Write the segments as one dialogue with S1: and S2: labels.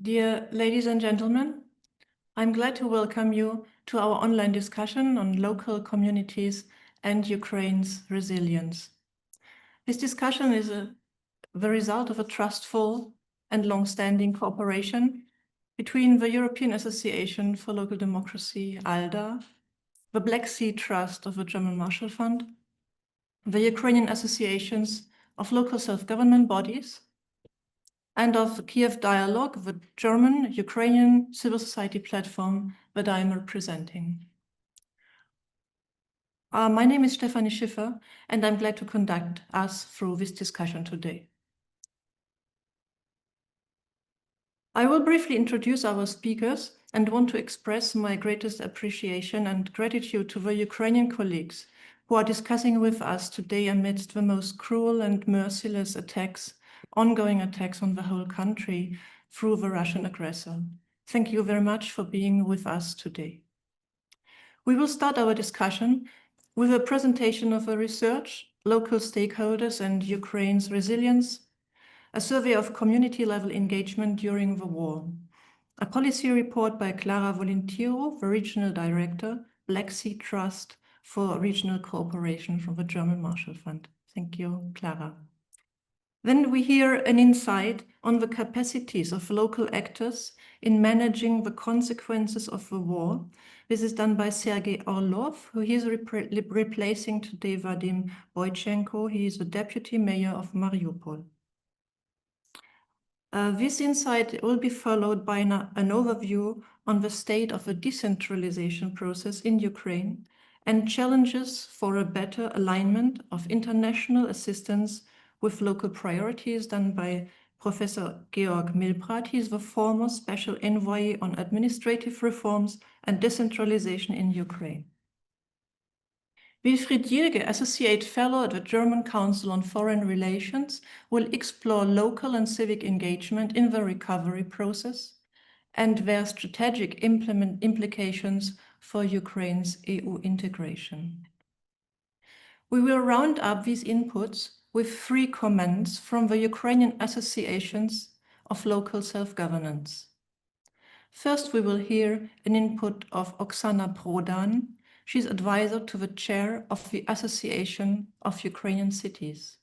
S1: Dear ladies and gentlemen, I'm glad to welcome you to our online discussion on local communities and Ukraine's resilience. This discussion is the result of a trustful and long-standing cooperation between the European Association for Local Democracy, ALDA, the Black Sea Trust of the German Marshall Fund, the Ukrainian Associations of Local Self-Government Bodies, and of the Kyiv Dialogue, the German-Ukrainian civil society platform that I'm representing. My name is Stefanie Schiffer, and I'm glad to conduct us through this discussion today. I will briefly introduce our speakers and want to express my greatest appreciation and gratitude to the Ukrainian colleagues who are discussing with us today amidst the most cruel and merciless ongoing attacks on the whole country through the Russian aggressor. Thank you very much for being with us today. We will start our discussion with a presentation of the research, local stakeholders and Ukraine's resilience, a survey of community-level engagement during the war, a policy report by Clara Volintiro, the Regional Director, Black Sea Trust for Regional Cooperation from the German Marshall Fund. Thank you, Clara. Then we hear an insight on the capacities of local actors in managing the consequences of the war. This is done by Sergei Orlov, who is replacing today Vadim Boychenko. He is the deputy mayor of Mariupol. This insight will be followed by an overview on the state of the decentralization process in Ukraine and challenges for a better alignment of international assistance with local priorities, done by Professor Georg Milbrat. He is the former special envoy on administrative reforms and decentralization in Ukraine. Wilfried Jilge, Associate Fellow at the German Council on Foreign Relations, will explore local and civic engagement in the recovery process and their strategic implications for Ukraine's EU integration. We will round up these inputs with 3 comments from the Ukrainian Associations of Local Self-Governance. First, we will hear an input of Oksana Prodan. She's advisor to the chair of the Association of Ukrainian Cities.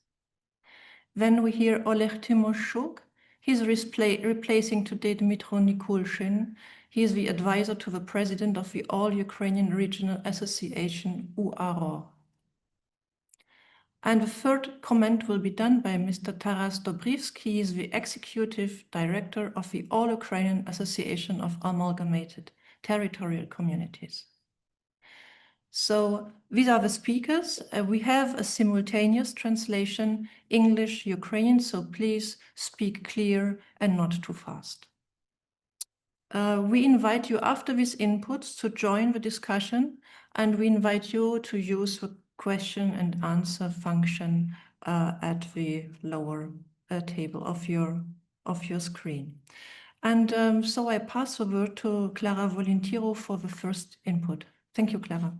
S1: Then we hear Oleg Timoshuk. He's replacing today Dmytro Nikulshin. He is the advisor to the president of the All-Ukrainian Regional Association, UARO. And the third comment will be done by Mr. Taras Dobrivsk. He is the executive director of the All-Ukrainian Association of Amalgamated Territorial Communities. So these are the speakers. We have a simultaneous translation, English, Ukrainian, so please speak clear and not too fast. We invite you after these inputs to join the discussion, and we invite you to use the question and answer function at the lower table of your screen. And so I pass the word to Clara Volintiro for the first input. Thank you, Clara.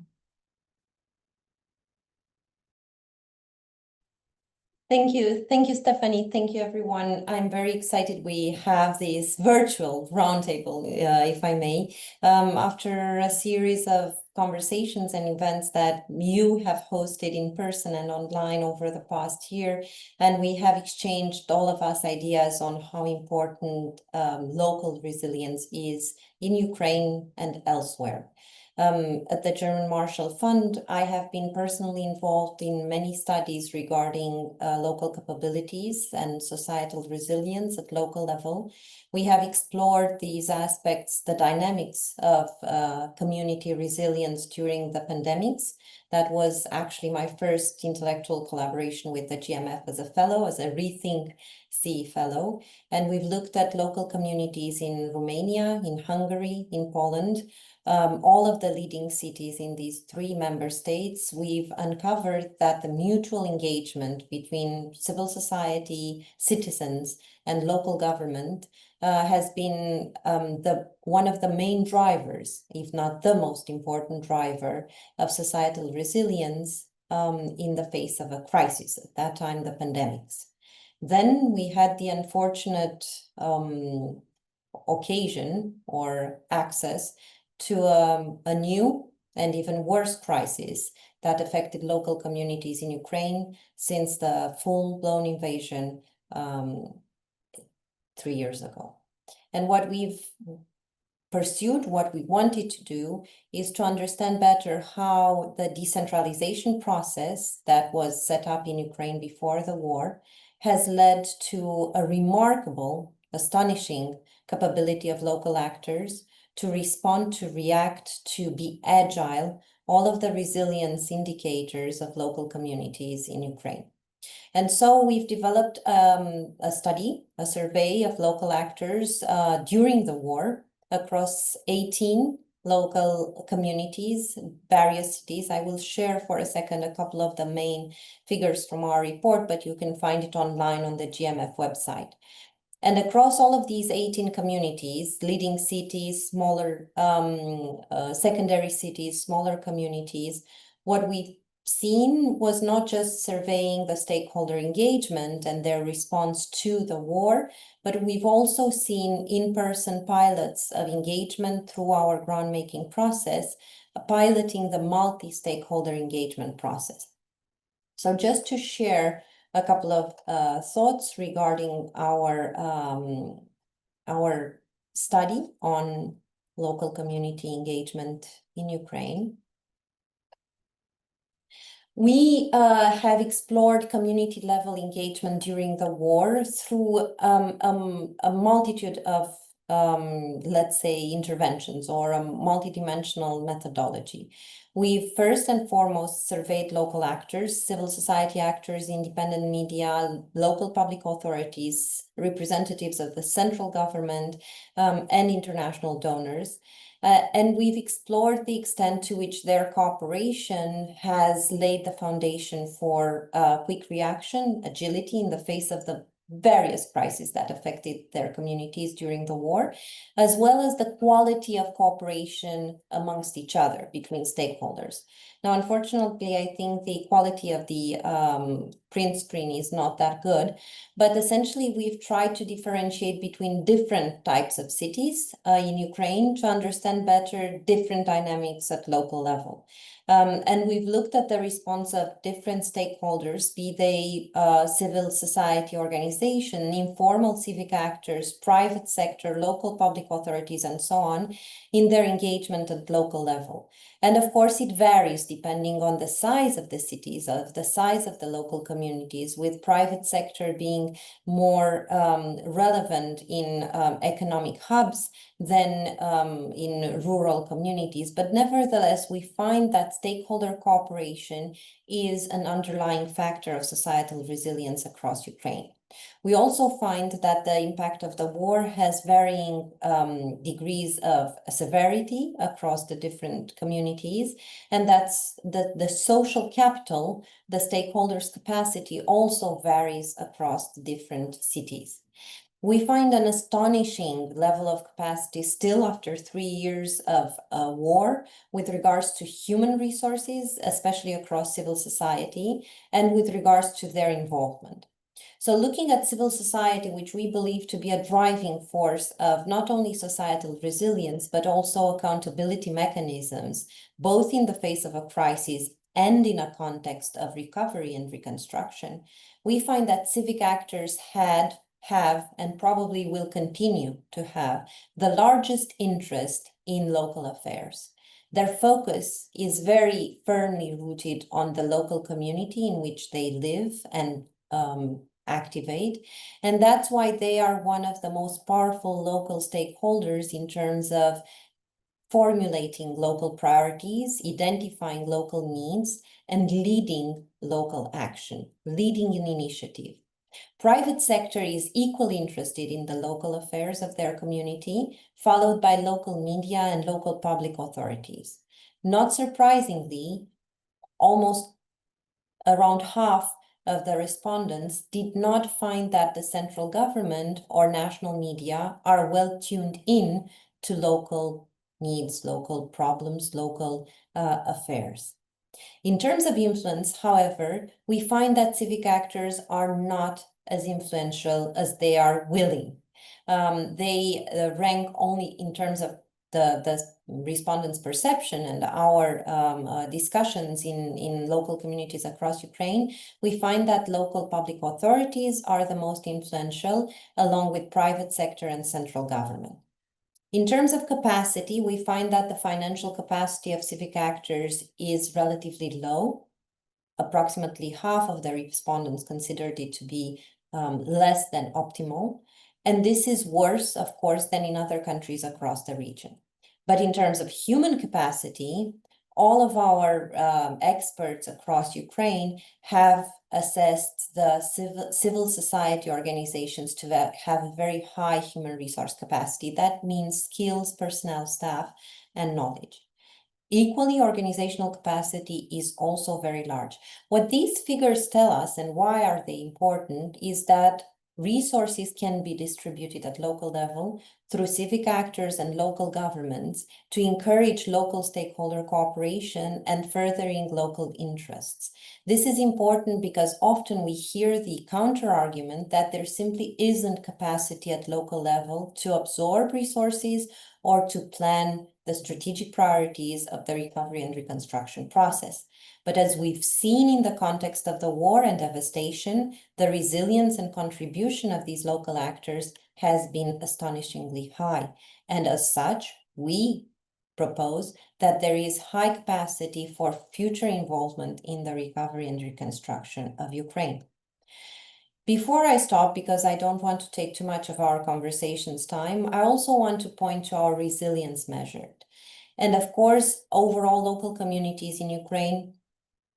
S2: Thank you, Stefanie. Thank you, everyone. I'm very excited we have this virtual roundtable, if I may, after a series of conversations and events that you have hosted in person and online over the past year. And we have exchanged, all of us, ideas on how important local resilience is in Ukraine and elsewhere. At the German Marshall Fund, I have been personally involved in many studies regarding local capabilities and societal resilience at local level. We have explored these aspects, the dynamics of community resilience during the pandemics. That was actually my first intellectual collaboration with the GMF as a fellow, as a ReThink.CEE fellow. And we've looked at local communities in Romania, in Hungary, in Poland, all of the leading cities in these 3 member states. We've uncovered that the mutual engagement between civil society, citizens, and local government has been one of the main drivers, if not the most important driver, of societal resilience in the face of a crisis, at that time the pandemics. Then we had the unfortunate occasion or access to a new and even worse crisis that affected local communities in Ukraine since the full-blown invasion 3 years ago. And what we've pursued, what we wanted to do, is to understand better how the decentralization process that was set up in Ukraine before the war has led to a remarkable, astonishing capability of local actors to respond, to react, to be agile, all of the resilience indicators of local communities in Ukraine. And so we've developed a study, a survey of local actors during the war across 18 local communities, various cities. I will share for a second a couple of the main figures from our report, but you can find it online on the GMF website. And across all of these 18 communities, leading cities, smaller secondary cities, smaller communities, what we've seen was not just surveying the stakeholder engagement and their response to the war, but we've also seen in-person pilots of engagement through our groundmaking process, piloting the multi-stakeholder engagement process. So just to share a couple of thoughts regarding our study on local community engagement in Ukraine. We have explored community level engagement during the war through a multitude of let's say interventions or a multidimensional methodology. We first and foremost surveyed local actors, civil society actors, independent media, local public authorities, representatives of the central government, and international donors. And we've explored the extent to which their cooperation has laid the foundation for quick reaction, agility in the face of the various crises that affected their communities during the war, as well as the quality of cooperation amongst each other between stakeholders. Now, unfortunately, I think the quality of the print screen is not that good, but essentially we've tried to differentiate between different types of cities in Ukraine to understand better different dynamics at local level. And we've looked at the response of different stakeholders, be they civil society organization, informal civic actors, private sector, local public authorities, and so on, in their engagement at local level. And of course, it varies depending on the size of the cities, of the size of the local communities, with private sector being more relevant in economic hubs than in rural communities. But nevertheless, we find that stakeholder cooperation is an underlying factor of societal resilience across Ukraine. We also find that the impact of the war has varying degrees of severity across the different communities, and that's the social capital, the stakeholders' capacity also varies across the different cities. We find an astonishing level of capacity still after 3 years of war with regards to human resources, especially across civil society, and with regards to their involvement. So looking at civil society, which we believe to be a driving force of not only societal resilience, but also accountability mechanisms, both in the face of a crisis and in a context of recovery and reconstruction, we find that civic actors have, and probably will continue to have, the largest interest in local affairs. Their focus is very firmly rooted on the local community in which they live and activate. And that's why they are one of the most powerful local stakeholders in terms of formulating local priorities, identifying local needs, and leading local action, leading an initiative. Private sector is equally interested in the local affairs of their community, followed by local media and local public authorities. Not surprisingly, almost around half of the respondents did not find that the central government or national media are well tuned in to local needs, local problems, local affairs. In terms of influence, however, we find that civic actors are not as influential as they are willing. They rank only in terms of the respondents' perception and our discussions in local communities across Ukraine. We find that local public authorities are the most influential, along with private sector and central government. In terms of capacity, we find that the financial capacity of civic actors is relatively low. Approximately half of the respondents considered it to be less than optimal. And this is worse, of course, than in other countries across the region. But in terms of human capacity, all of our experts across Ukraine have assessed the civil society organizations to have a very high human resource capacity. That means skills, personnel, staff, and knowledge. Equally, organizational capacity is also very large. What these figures tell us, and why are they important, is that resources can be distributed at local level through civic actors and local governments to encourage local stakeholder cooperation and furthering local interests. This is important because often we hear the counter-argument that there simply isn't capacity at local level to absorb resources or to plan the strategic priorities of the recovery and reconstruction process. But as we've seen in the context of the war and devastation, the resilience and contribution of these local actors has been astonishingly high. And as such, we propose that there is high capacity for future involvement in the recovery and reconstruction of Ukraine. Before I stop, because I don't want to take too much of our conversation's time, I also want to point to our resilience measured. And of course, overall local communities in Ukraine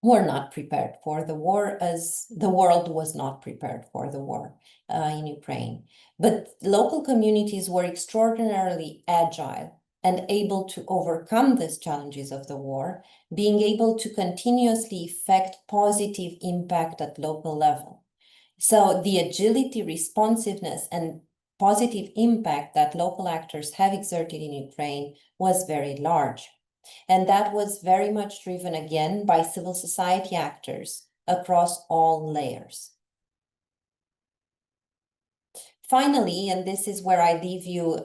S2: were not prepared for the war, as the world was not prepared for the war in Ukraine. But local communities were extraordinarily agile and able to overcome these challenges of the war, being able to continuously effect positive impact at local level. So the agility, responsiveness, and positive impact that local actors have exerted in Ukraine was very large. And that was very much driven again by civil society actors across all layers. Finally, and this is where I leave you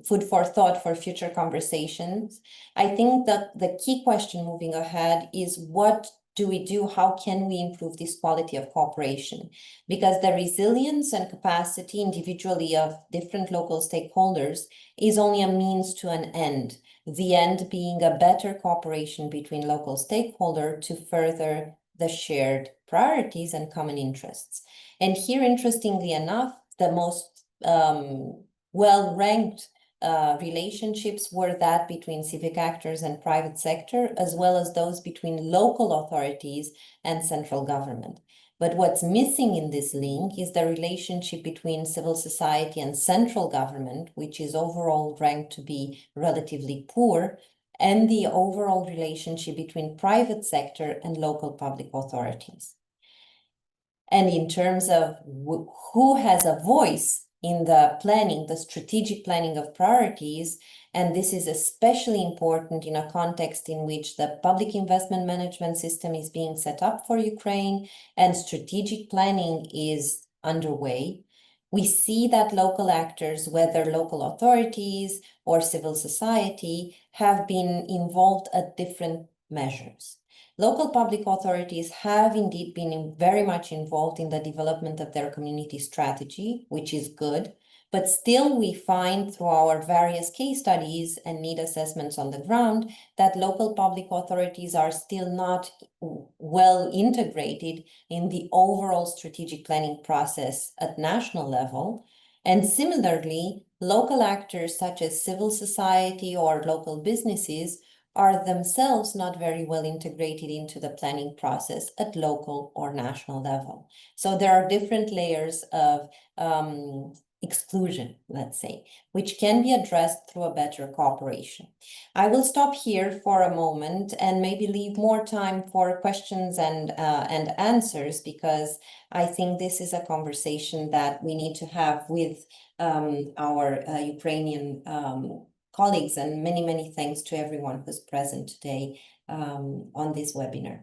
S2: food for thought for future conversations, I think that the key question moving ahead is what do we do? How can we improve this quality of cooperation? Because the resilience and capacity individually of different local stakeholders is only a means to an end. The end being a better cooperation between local stakeholders to further the shared priorities and common interests. And here, interestingly enough, the most well-ranked relationships were that between civic actors and private sector, as well as those between local authorities and central government. But what's missing in this link is the relationship between civil society and central government, which is overall ranked to be relatively poor, and the overall relationship between private sector and local public authorities. And in terms of who has a voice in the planning, the strategic planning of priorities, and this is especially important in a context in which the public investment management system is being set up for Ukraine and strategic planning is underway, we see that local actors, whether local authorities or civil society, have been involved at different measures. Local public authorities have indeed been very much involved in the development of their community strategy, which is good, but still we find through our various case studies and need assessments on the ground that local public authorities are still not well integrated in the overall strategic planning process at national level. And similarly, local actors such as civil society or local businesses are themselves not very well integrated into the planning process at local or national level. So there are different layers of exclusion, let's say, which can be addressed through a better cooperation. I will stop here for a moment and maybe leave more time for questions and answers, because I think this is a conversation that we need to have with our Ukrainian colleagues, and many, many thanks to everyone who's present today on this webinar.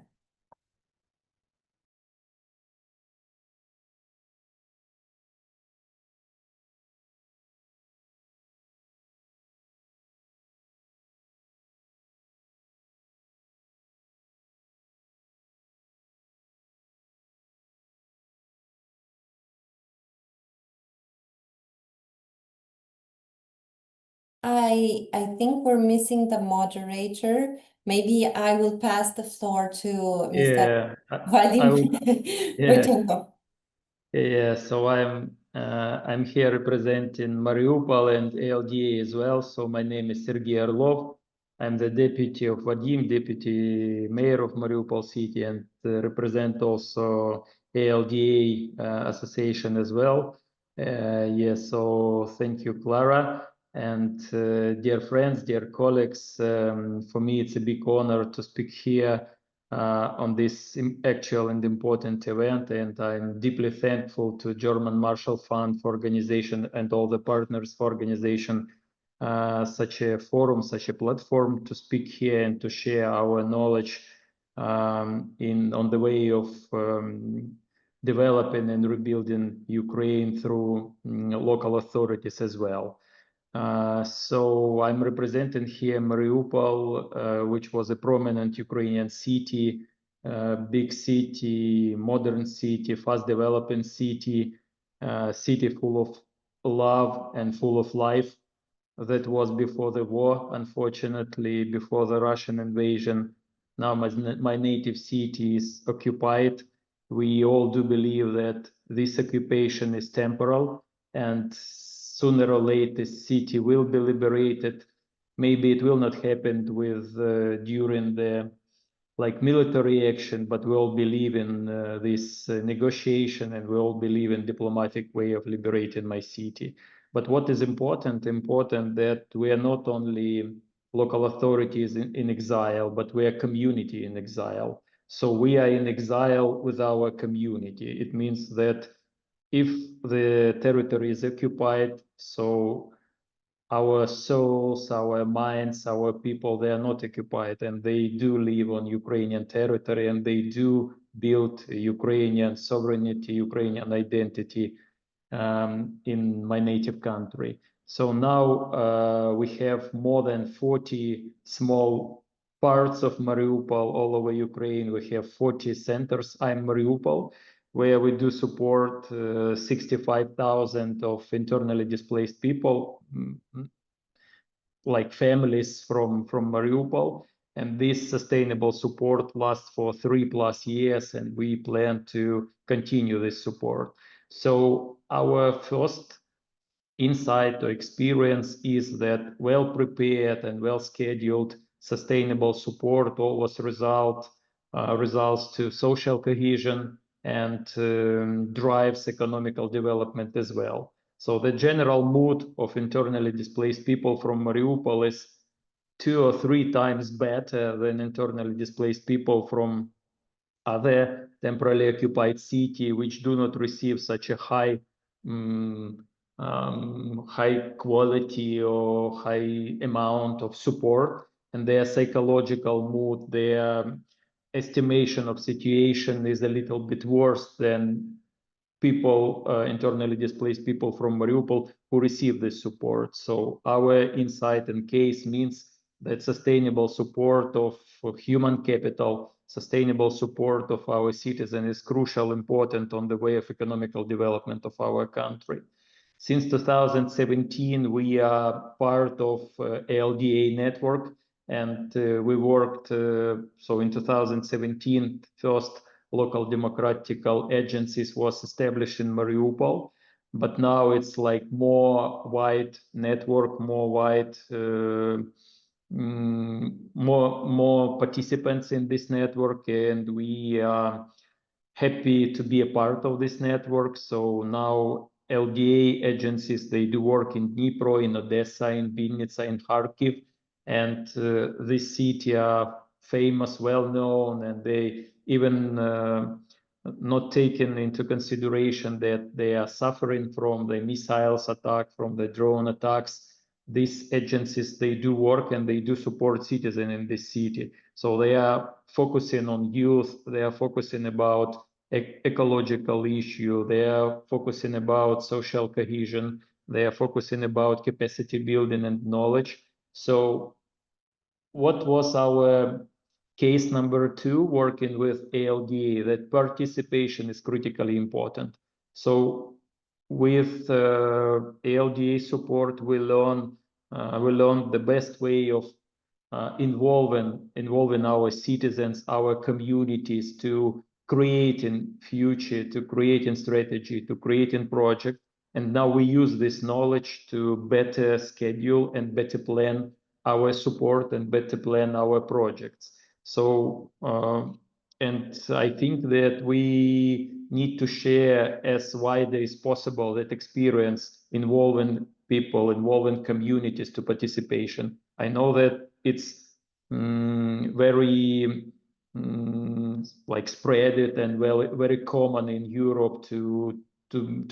S2: I think we're missing the moderator. Maybe I will pass the floor to Mr.
S3: I will,
S2: Vadim
S3: yeah.
S2: Rudchenko.
S3: Yeah, so I'm here representing Mariupol and ALDA as well. So my name is Sergei Orlov. I'm the deputy of Vadim, deputy mayor of Mariupol city, and represent also ALDA association as well. Yes, so thank you, Clara. And dear friends, dear colleagues, for me it's a big honor to speak here on this actual and important event, and I'm deeply thankful to German Marshall Fund for organization and all the partners for organization such a forum, such a platform to speak here and to share our knowledge on the way of developing and rebuilding Ukraine through local authorities as well. So I'm representing here Mariupol, which was a prominent Ukrainian city, big city, modern city, fast developing city, city full of love and full of life. That was before the war, unfortunately, before the Russian invasion. Now my native city is occupied. We all do believe that this occupation is temporal, and sooner or later this city will be liberated. Maybe it will not happen with during the military action, but we all believe in this negotiation, and we all believe in diplomatic way of liberating my city. But what is important that we are not only local authorities in exile, but we are community in exile. So we are in exile with our community. It means that if the territory is occupied, so our souls, our minds, our people, they are not occupied, and they do live on Ukrainian territory, and they do build Ukrainian sovereignty, Ukrainian identity in my native country. So now we have more than 40 small parts of Mariupol all over Ukraine. We have 40 centers. I'm Mariupol, where we do support 65,000 of internally displaced people, like families from Mariupol. And this sustainable support lasts for 3+ years, and we plan to continue this support. So our first insight or experience is that well-prepared and well-scheduled sustainable support always results to social cohesion and drives economical development as well. So the general mood of internally displaced people from Mariupol is 2 or 3 times better than internally displaced people from other temporarily occupied city, which do not receive such a high high quality or high amount of support, and their psychological mood, their estimation of situation is a little bit worse than people, internally displaced people from Mariupol who receive this support. So our insight and case means that sustainable support of human capital, sustainable support of our citizens is crucial, important on the way of economical development of our country. Since 2017, we are part of ALDA network, and we worked, so in 2017, first local democratical agencies was established in Mariupol, but now it's like more wide network, more wide, more participants in this network, and we are happy to be a part of this network. So now LDA agencies, they do work in Dnipro, in Odessa, in Vinnytsia, in Kharkiv, and this city are famous, well-known, and they even not taken into consideration that they are suffering from the missiles attack, from the drone attacks. These agencies, they do work and they do support citizens in this city. So they are focusing on youth, they are focusing about ecological issue, they are focusing about social cohesion, they are focusing about capacity building and knowledge. So what was our case number 2, working with ALDA, that participation is critically important. So with ALDA support, we learn We learned the best way of involving our citizens, our communities to creating future, to creating strategy, to creating project. And now we use this knowledge to better schedule and better plan our support and better plan our projects. So, and I think that we need to share as widely as possible that experience involving people, involving communities to participation. I know that it's very like spread it and very common in Europe to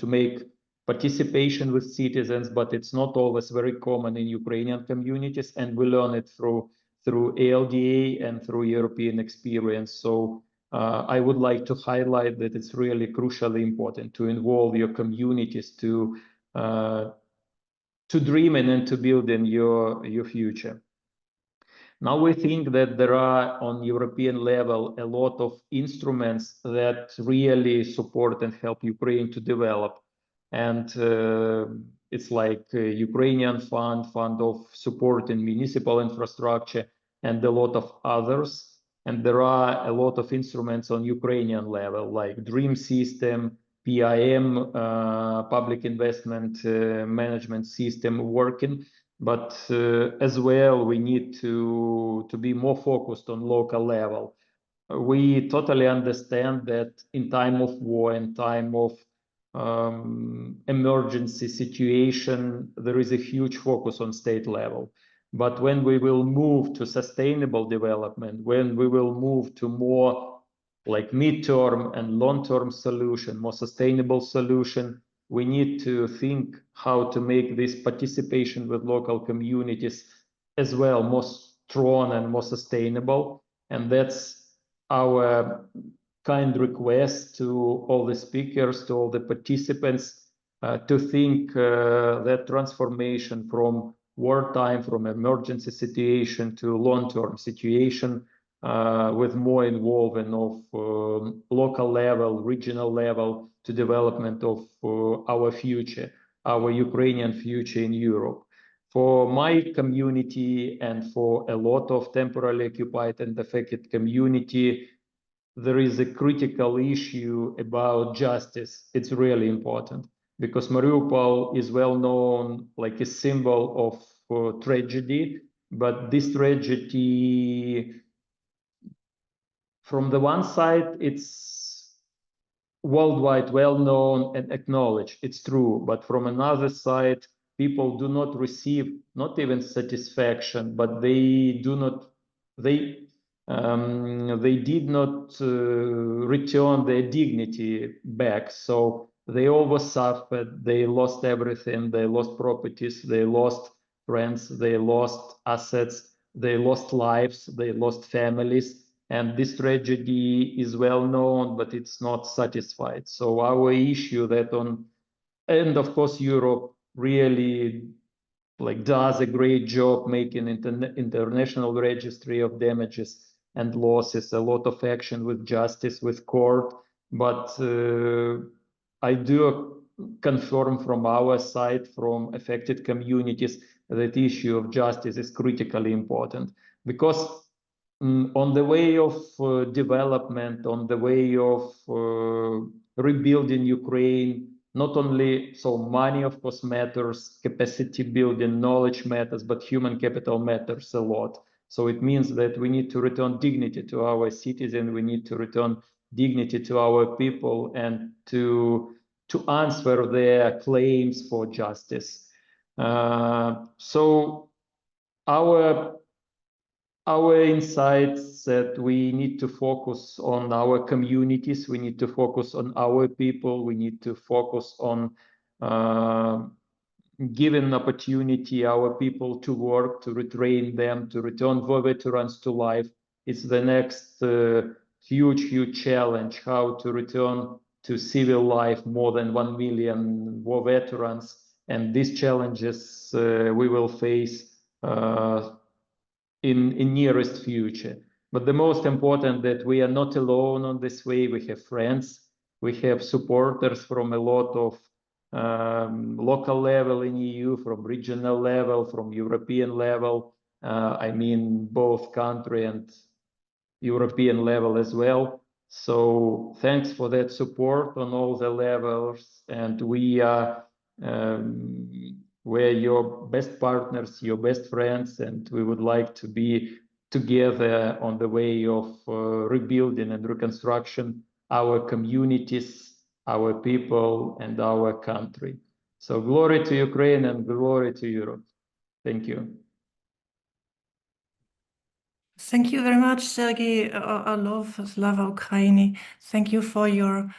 S3: make participation with citizens, but it's not always very common in Ukrainian communities, and we learn it through ALDA and through European experience. So I would like to highlight that it's really crucially important to involve your communities to dream and to build in your future. Now we think that there are on European level a lot of instruments that really support and help Ukraine to develop. And it's like Ukrainian fund of support in municipal infrastructure and a lot of others. And there are a lot of instruments on Ukrainian level, like DREAM system, PIM, public investment management system working. But as well, we need to be more focused on local level. We totally understand that in time of war, in time of emergency situation, there is a huge focus on state level. But when we will move to sustainable development, when we will move to more like midterm and long-term solution, more sustainable solution, we need to think how to make this participation with local communities as well more strong and more sustainable. And that's our kind request to all the speakers, to all the participants, to think that transformation from wartime, from emergency situation to long-term situation with more involvement of local level, regional level to development of our future, our Ukrainian future in Europe. For my community and for a lot of temporarily occupied and affected community, there is a critical issue about justice. It's really important because Mariupol is well known like a symbol of tragedy, but this tragedy, from the one side, it's worldwide well known and acknowledged. It's true. But from another side, people do not receive not even satisfaction, but they do not, they did not return their dignity back. So they always suffered. They lost everything. They lost properties. They lost friends. They lost assets. They lost lives. They lost families. And this tragedy is well known, but it's not satisfied. So our issue that and of course, Europe really like does a great job making international registry of damages and losses, a lot of action with justice, with court. But I do confirm from our side, from affected communities, that issue of justice is critically important because on the way of development, on the way of rebuilding Ukraine, not only so money of course matters, capacity building, knowledge matters, but human capital matters a lot. So it means that we need to return dignity to our citizens, we need to return dignity to our people and to answer their claims for justice. So our insights that we need to focus on our communities, we need to focus on our people, we need to focus on giving opportunity our people to work, to retrain them, to return war veterans to life. It's the next huge challenge, how to return to civil life more than 1 million war veterans. And these challenges we will face in nearest future. But the most important that we are not alone on this way. We have friends, we have supporters from a lot of local level in EU, from regional level, from European level. I mean, both country and European level as well. So thanks for that support on all the levels, and we're your best partners, your best friends, and we would like to be together on the way of rebuilding and reconstruction our communities, our people, and our country. So glory to Ukraine and glory to Europe. Thank you.
S1: Thank you very much, Sergei Orlov, Slava Ukraini. Thank you for your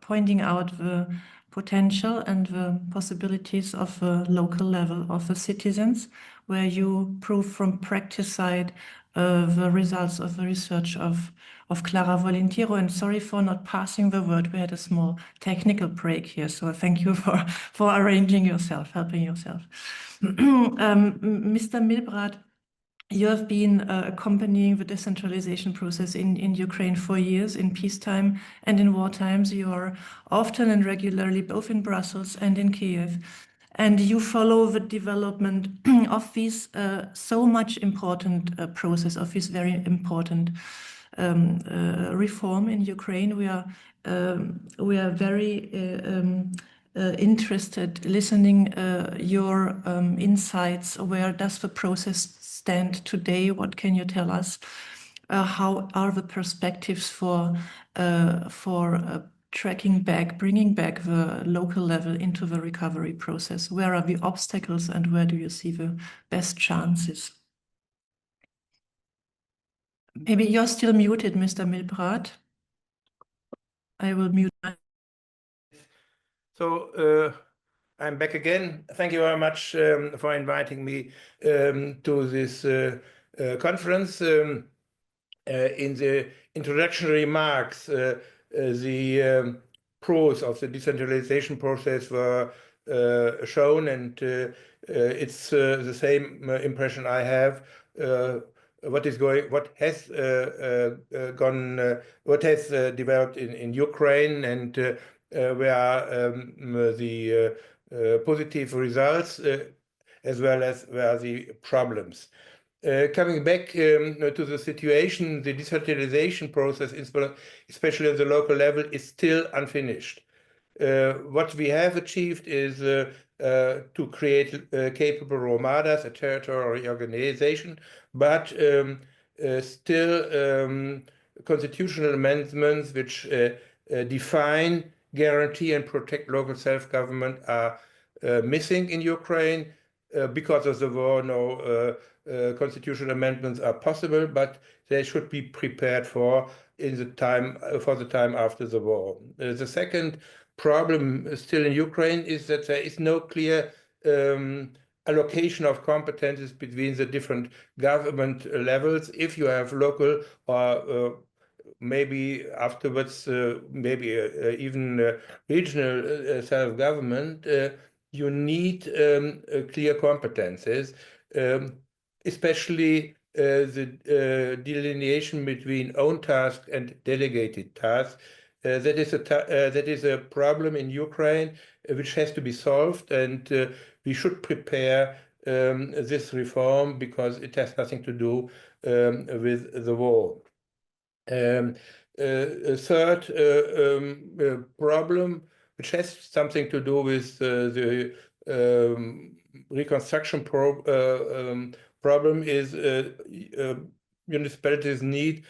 S1: pointing out the potential and the possibilities of the local level of the citizens, where you prove from practice side the results of the research of Clara Volintiro. And sorry for not passing the word. We had a small technical break here, so thank you for arranging yourself, helping yourself. Mr. Milbrad, you have been accompanying the decentralization process in Ukraine for years, in peacetime and in war times. You are often and regularly both in Brussels and in Kyiv. And you follow the development of this so much important process, of this very important reform in Ukraine. We are very interested listening your insights. Where does the process stand today? What can you tell us? How are the perspectives for tracking back, bringing back the local level into the recovery process? Where are the obstacles and where do you see the best chances? Maybe you're still muted, Mr. Milbrad. I will mute.
S4: So I'm back again. Thank you very much for inviting me to this conference. In the introductory remarks, the pros of the decentralization process were shown, and it's the same impression I have. What has developed in Ukraine, and where the positive results as well as where the problems. Coming back to the situation, the decentralization process, especially at the local level, is still unfinished. What we have achieved is to create capable Romadas, a territorial organization, but still constitutional amendments which define, guarantee, and protect local self-government are missing in Ukraine. Because of the war, no constitutional amendments are possible, but they should be prepared for the time after the war. The second problem still in Ukraine is that there is no clear allocation of competences between the different government levels. If you have local or maybe afterwards, maybe even regional self-government, you need clear competences, especially the delineation between own tasks and delegated tasks. That is a problem in Ukraine which has to be solved, and we should prepare this reform because it has nothing to do with the war. A third problem, which has something to do with the reconstruction problem, is municipalities need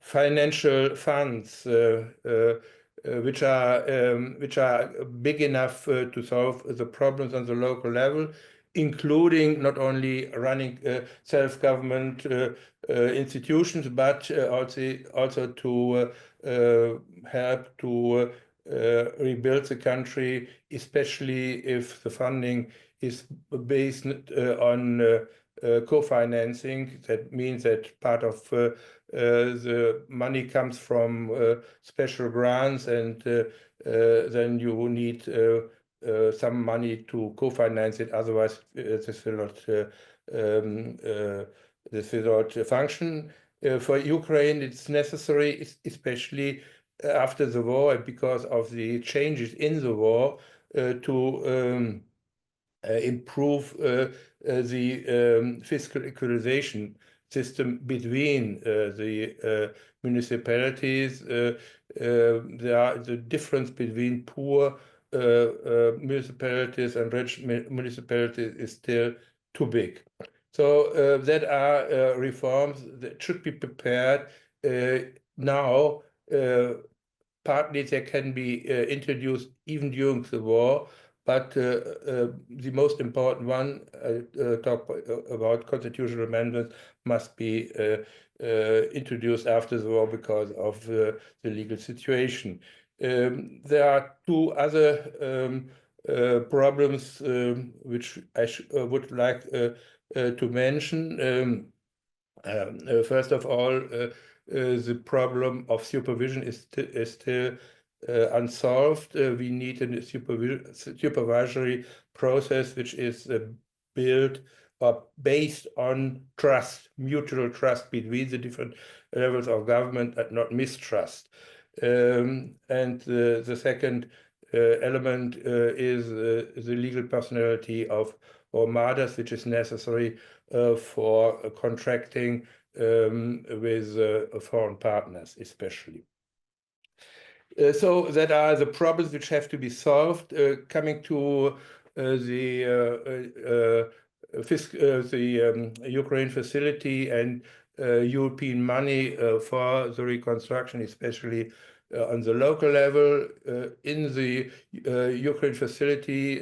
S4: financial funds which are big enough to solve the problems on the local level, including not only running self-government institutions, but also to help to rebuild the country, especially if the funding is based on co-financing. That means that part of the money comes from special grants, and then you need some money to co-finance it. Otherwise, this will not function. For Ukraine, it's necessary, especially after the war and because of the changes in the war to improve the fiscal equalization system between the municipalities. The difference between poor municipalities and rich municipalities is still too big. So that are reforms that should be prepared now. Partly they can be introduced even during the war, but the most important one, talk about constitutional amendments, must be introduced after the war because of the legal situation. There are two other problems which I would like to mention. First of all, the problem of supervision is still unsolved. We need a supervisory process which is built or based on trust, mutual trust between the different levels of government and not mistrust. And the second element is the legal personality of armadas, which is necessary for contracting with foreign partners, especially. So that are the problems which have to be solved. Coming to the Ukraine facility and European money for the reconstruction, especially on the local level. In the Ukraine facility,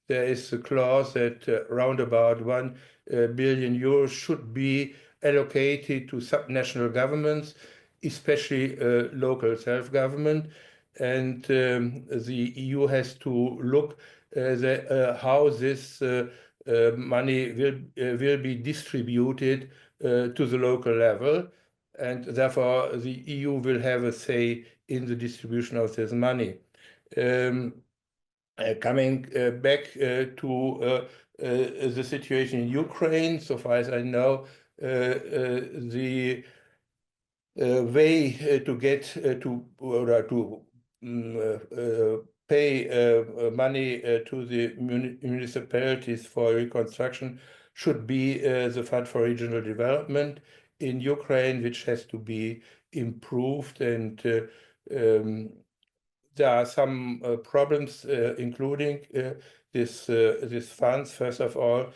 S4: there is a clause that round about 1 billion euros should be allocated to subnational governments, especially local self-government. And the EU has to look how this money will be distributed to the local level. And therefore, the EU will have a say in the distribution of this money. Coming back to the situation in Ukraine, so far as I know, the way to get to pay money to the municipalities for reconstruction should be the Fund for Regional Development in Ukraine, which has to be improved. And there are some problems, including this funds. First of all,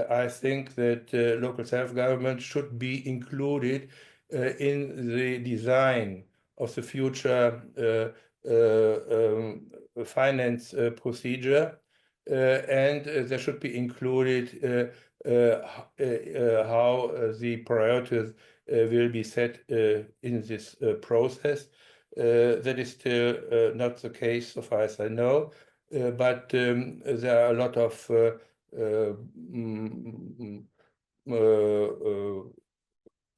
S4: I think that local self-government should be included in the design of the future finance procedure, and there should be included how the priorities will be set in this process. That is still not the case, so far as I know, but there are a lot of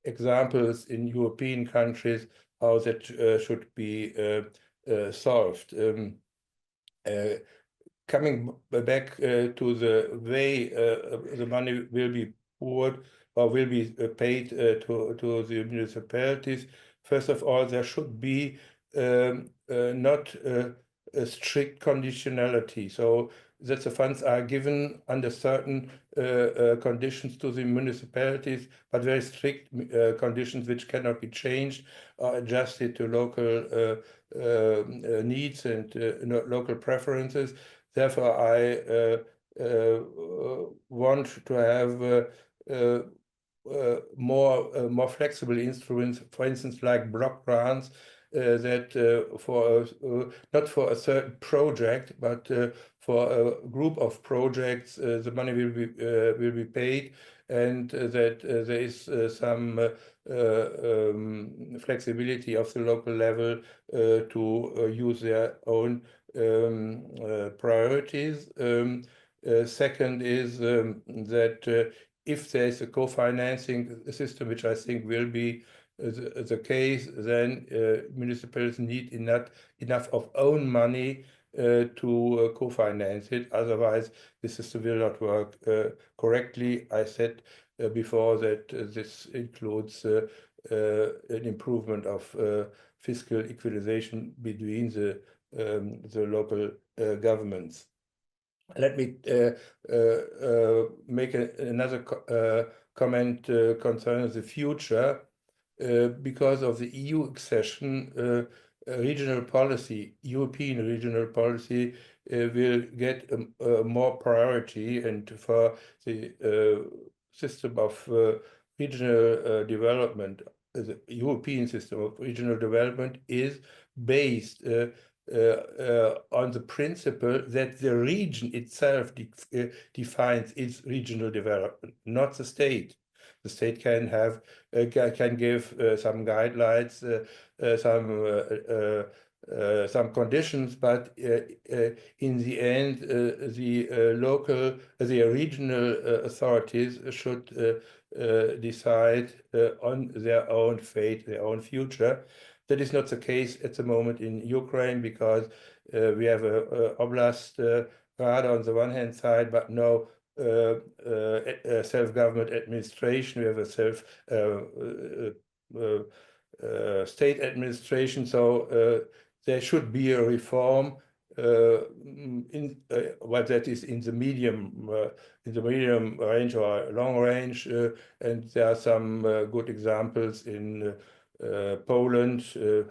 S4: examples in European countries how that should be solved. Coming back to the way the money will be poured or will be paid to the municipalities, first of all, there should be not a strict conditionality, so that the funds are given under certain conditions to the municipalities, but very strict conditions which cannot be changed or adjusted to local needs and local preferences. Therefore, I want to have more flexible instruments, for instance, like block grants, that for not for a certain project, but for a group of projects, the money will be paid, and that there is some flexibility of the local level to use their own priorities. Second is that if there is a co-financing system, which I think will be the case, then municipalities need enough of own money to co-finance it. Otherwise, the system will not work correctly. I said before that this includes an improvement of fiscal equalization between the local governments. Let me make another comment concerning the future. Because of the EU accession, regional policy, European regional policy, will get more priority, and for the system of regional development, the European system of regional development is based on the principle that the region itself defines its regional development, not the state. The state can have can give some guidelines, some conditions, but in the end, the regional authorities should decide on their own fate, their own future. That is not the case at the moment in Ukraine, because we have a oblast Rada on the one hand side, but no self-government administration. We have a state administration. So there should be a reform what that is in the medium range or long range, and there are some good examples in Poland, how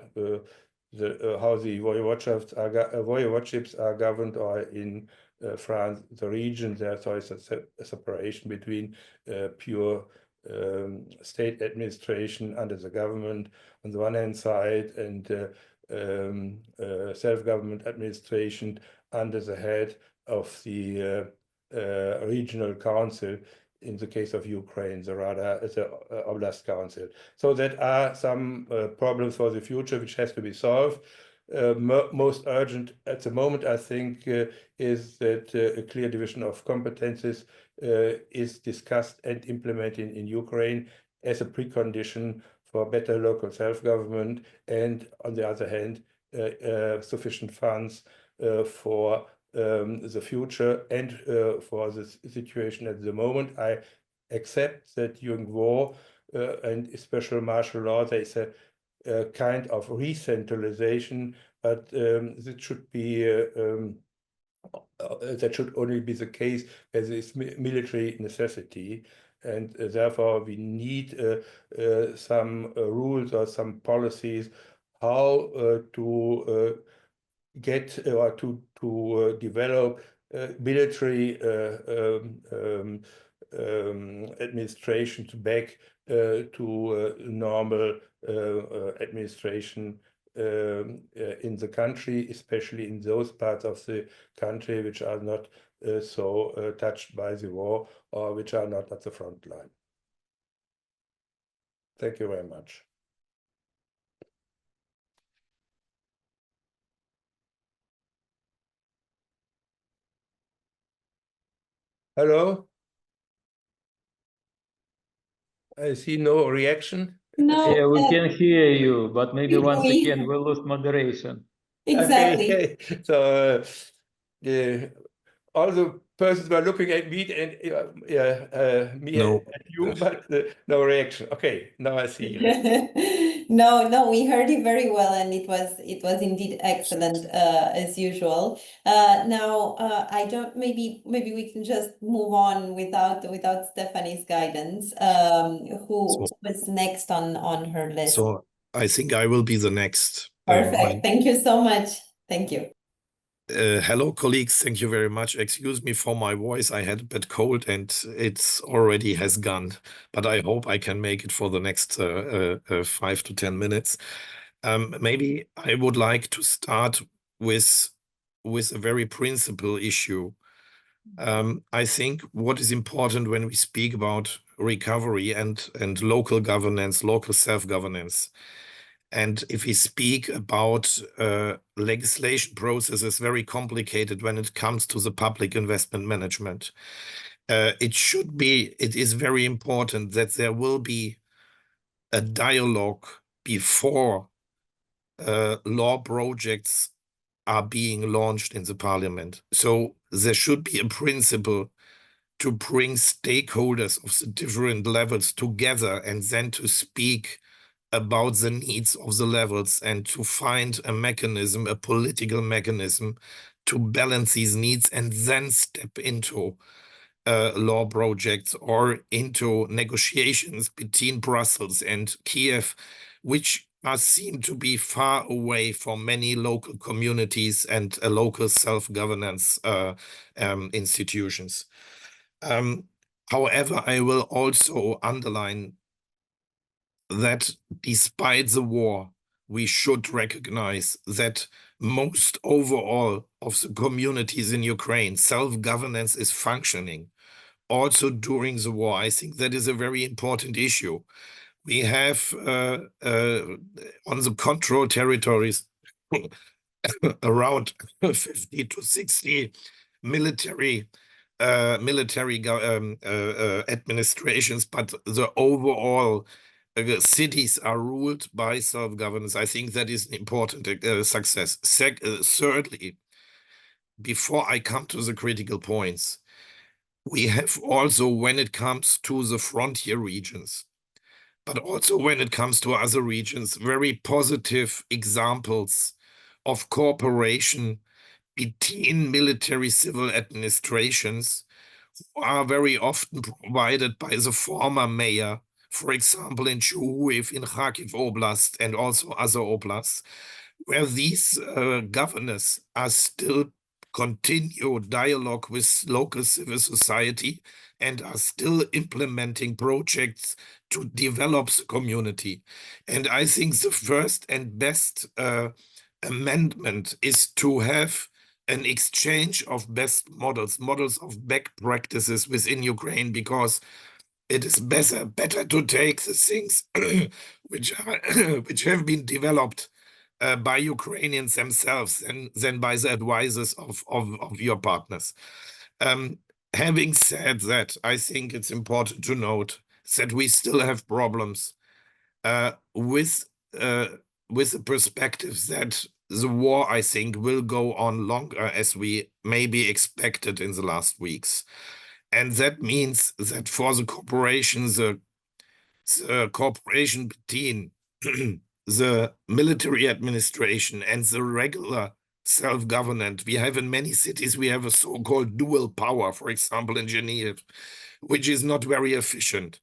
S4: the voivodeships are governed, or in France, the region. There's always a separation between pure state administration under the government on the one hand side, and self-government administration under the head of the regional council. In the case of Ukraine, the Rada, the Oblast Council. So that are some problems for the future which has to be solved. Most urgent at the moment, I think, is that a clear division of competences is discussed and implemented in Ukraine as a precondition for better local self-government, and on the other hand, sufficient funds for the future and for the situation at the moment. I accept that during war and special martial law, there is a kind of re-centralization, but that should be that should only be the case as is military necessity, and therefore we need some rules or some policies how to get or to develop military administration back to normal administration in the country, especially in those parts of the country which are not so touched by the war, or which are not at the front line. Thank you very much. Hello? I see no reaction.
S2: No,
S3: Yeah, we can hear you, but maybe once
S2: we-
S3: again we lose moderation.
S2: exactly.
S4: Okay. So all the persons were looking at me and me
S5: No.
S4: at you, but no reaction. Okay, now I see you.
S2: No, we heard you very well, and it was indeed excellent as usual. Now I don't. Maybe we can just move on without Stephanie's guidance. Who was next on her list?
S5: So I think I will be the next.
S2: Perfect. Thank you so much. Thank you.
S5: Hello, colleagues. Thank you very much. Excuse me for my voice. I had a bit cold and it's already has gone, but I hope I can make it for the next 5 to 10 minutes. Maybe I would like to start with a very principal issue. I think what is important when we speak about recovery and local governance, local self-governance, and if we speak about legislation processes, very complicated when it comes to the public investment management, it is very important that there will be a dialogue before law projects are being launched in the parliament. So there should be a principle to bring stakeholders of the different levels together and then to speak about the needs of the levels and to find a mechanism, a political mechanism to balance these needs and then step into law projects or into negotiations between Brussels and Kyiv, which are seen to be far away from many local communities and local self-governance institutions. However, I will also underline that despite the war, we should recognize that most overall of the communities in Ukraine, self-governance is functioning. Also during the war, I think that is a very important issue. We have on the control territories around 50 to 60 military administrations, but the overall cities are ruled by self-governance. I think that is an important success. Thirdly, before I come to the critical points, we have also, when it comes to the frontier regions, but also when it comes to other regions, very positive examples of cooperation between military civil administrations who are very often provided by the former mayor, for example, in Kyiv, in Kharkiv Oblast, and also other oblasts, where these governors are still continue dialogue with local civil society and are still implementing projects to develop the community. And I think the first and best amendment is to have an exchange of best models of best practices within Ukraine, because it is better to take the things which have been developed by Ukrainians themselves than by the advisors of your partners. Having said that, I think it's important to note that we still have problems with the perspective that the war, I think, will go on longer as we maybe expected in the last weeks. And that means that for the cooperation, the cooperation between the military administration and the regular self-government, we have in many cities, we have a so-called dual power, for example, in Geneva, which is not very efficient.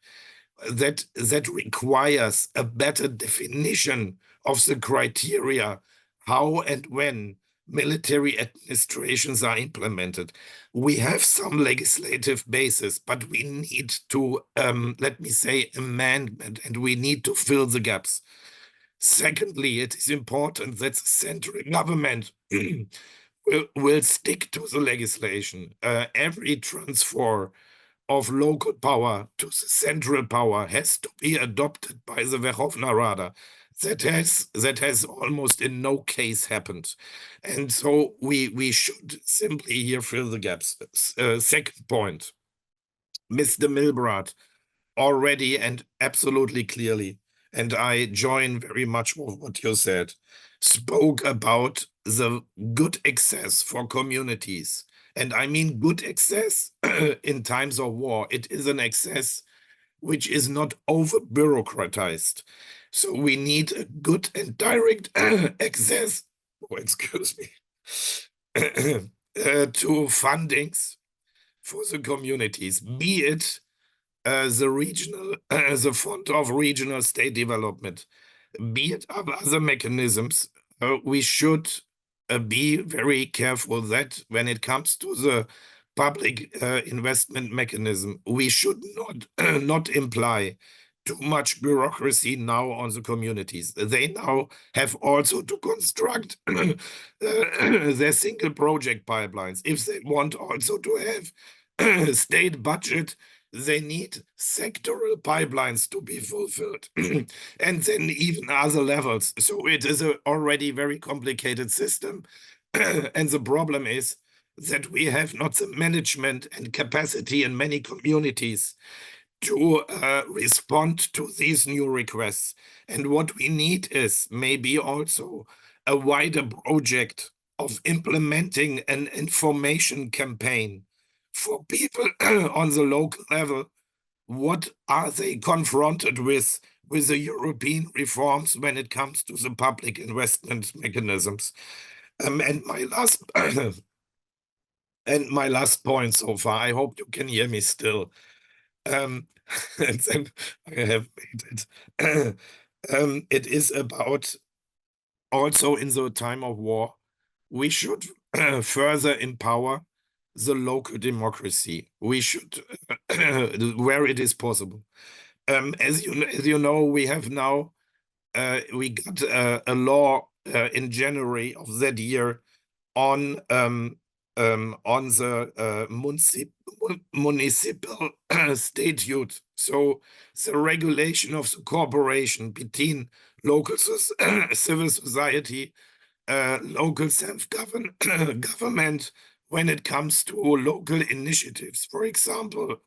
S5: That requires a better definition of the criteria, how and when military administrations are implemented. We have some legislative basis, but we need to, let me say, amendment, and we need to fill the gaps. Secondly, it is important that the central government will stick to the legislation. Every transfer of local power to the central power has to be adopted by the Verkhovna Rada. That has almost in no case happened. And so we should simply here fill the gaps. Second point, Mr. Milbrad already and absolutely clearly, and I join very much with what you said, spoke about the good access for communities. And I mean good access in times of war. It is an access which is not over-bureaucratized. So we need a good and direct access, excuse me, to fundings for the communities, be it the Fund of Regional State Development, be it other mechanisms. We should be very careful that when it comes to the public investment mechanism, we should not imply too much bureaucracy now on the communities. They now have also to construct their single project pipelines. If they want also to have state budget, they need sectoral pipelines to be fulfilled, and then even other levels. So it is a already very complicated system. And the problem is that we have not the management and capacity in many communities to respond to these new requests. And what we need is maybe also a wider project of implementing an information campaign for people on the local level. What are they confronted with with the European reforms when it comes to the public investment mechanisms. And my last and my last point so far, I hope you can hear me still. And then I have made it. It is about also in the time of war, we should further empower the local democracy. We should, where it is possible. As you know, we have now, we got a law in January of that year on the municipal statute. So the regulation of the cooperation between local civil society, local self-government when it comes to local initiatives. For example,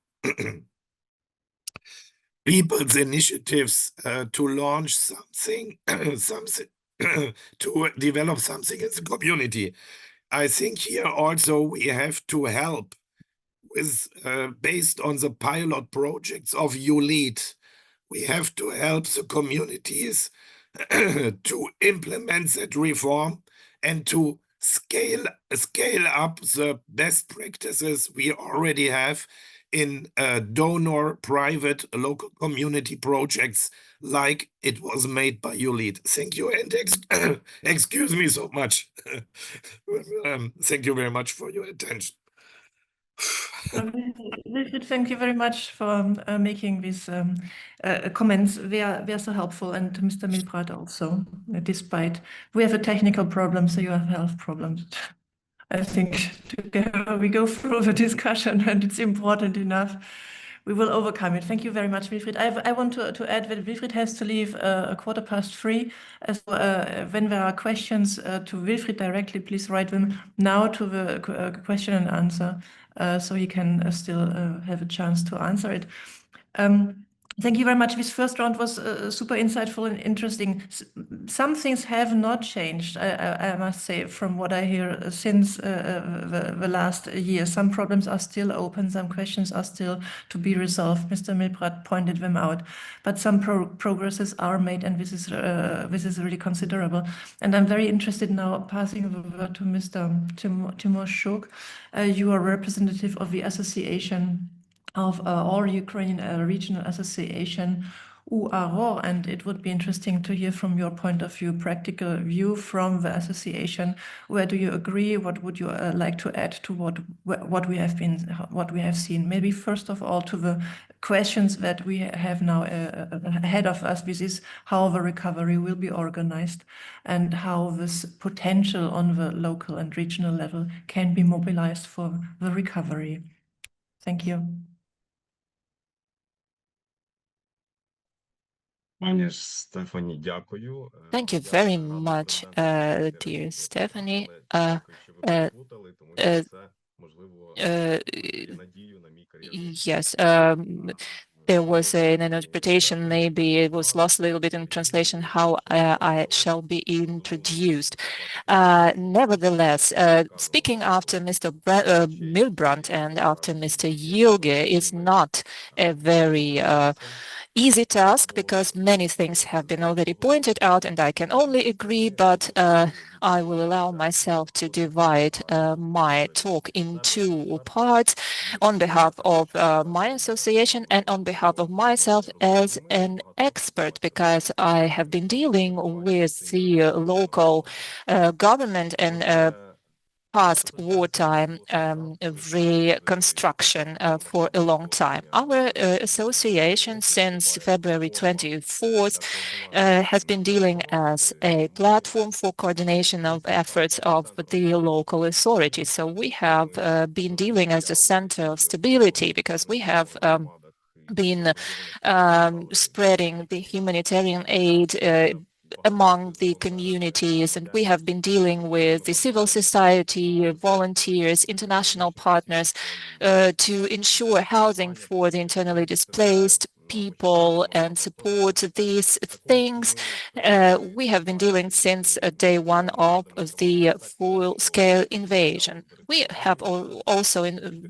S5: people's initiatives to launch something, to develop something in the community. I think here also we have to help with, based on the pilot projects of ULEAD, we have to help the communities to implement that reform and to scale up the best practices we already have in donor private local community projects like it was made by ULEAD. Thank you, and excuse me so much. Thank you very much for your attention.
S1: Wilfried, thank you very much for making these comments. They are so helpful, and Mr. Milbrat also, despite we have a technical problem, so you have health problems. I think together we go through the discussion, and it's important enough. We will overcome it. Thank you very much, Wilfried. I want to add that Wilfried has to leave 3:15. So when there are questions to Wilfried directly, please write them now to the question and answer, so he can still have a chance to answer it. Thank you very much. This first round was super insightful and interesting. Some things have not changed, I must say, from what I hear since the last year. Some problems are still open, some questions are still to be resolved. Mr. Milbrat pointed them out, but some progresses are made, and this is really considerable. And I'm very interested now, passing the word to Mr. Timur Shuk. You are representative of the Association of All Ukrainian Regional Association, UARO, and it would be interesting to hear from your point of view, practical view from the association. Where do you agree? What would you like to add to what we have seen? Maybe first of all to the questions that we have now ahead of us. This is how the recovery will be organized and how this potential on the local and regional level can be mobilized for the recovery. Thank you.
S6: Thank you very much, dear Stephanie. Yes, there was an interpretation, maybe it was lost a little bit in translation, how I shall be introduced. Nevertheless, speaking after Mr. Milbrandt and after Mr. Yilge is not a very easy task, because many things have been already pointed out, and I can only agree, but I will allow myself to divide my talk in two parts on behalf of my association and on behalf of myself as an expert, because I have been dealing with the local government and past wartime reconstruction for a long time. Our association since February 24th has been dealing as a platform for coordination of efforts of the local authorities. So we have been dealing as a center of stability, because we have been spreading the humanitarian aid among the communities, and we have been dealing with the civil society, volunteers, international partners to ensure housing for the internally displaced people and support these things. We have been dealing since day one of the full-scale invasion. We have also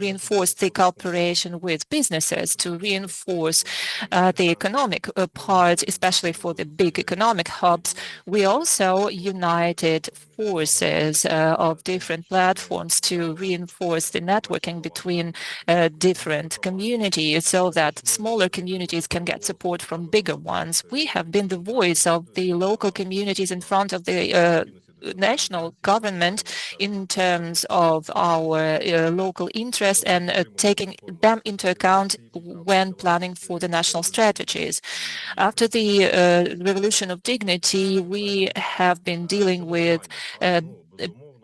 S6: reinforced the cooperation with businesses to reinforce the economic part, especially for the big economic hubs. We also united forces of different platforms to reinforce the networking between different communities so that smaller communities can get support from bigger ones. We have been the voice of the local communities in front of the national government in terms of our local interests and taking them into account when planning for the national strategies. After the Revolution of Dignity, we have been dealing with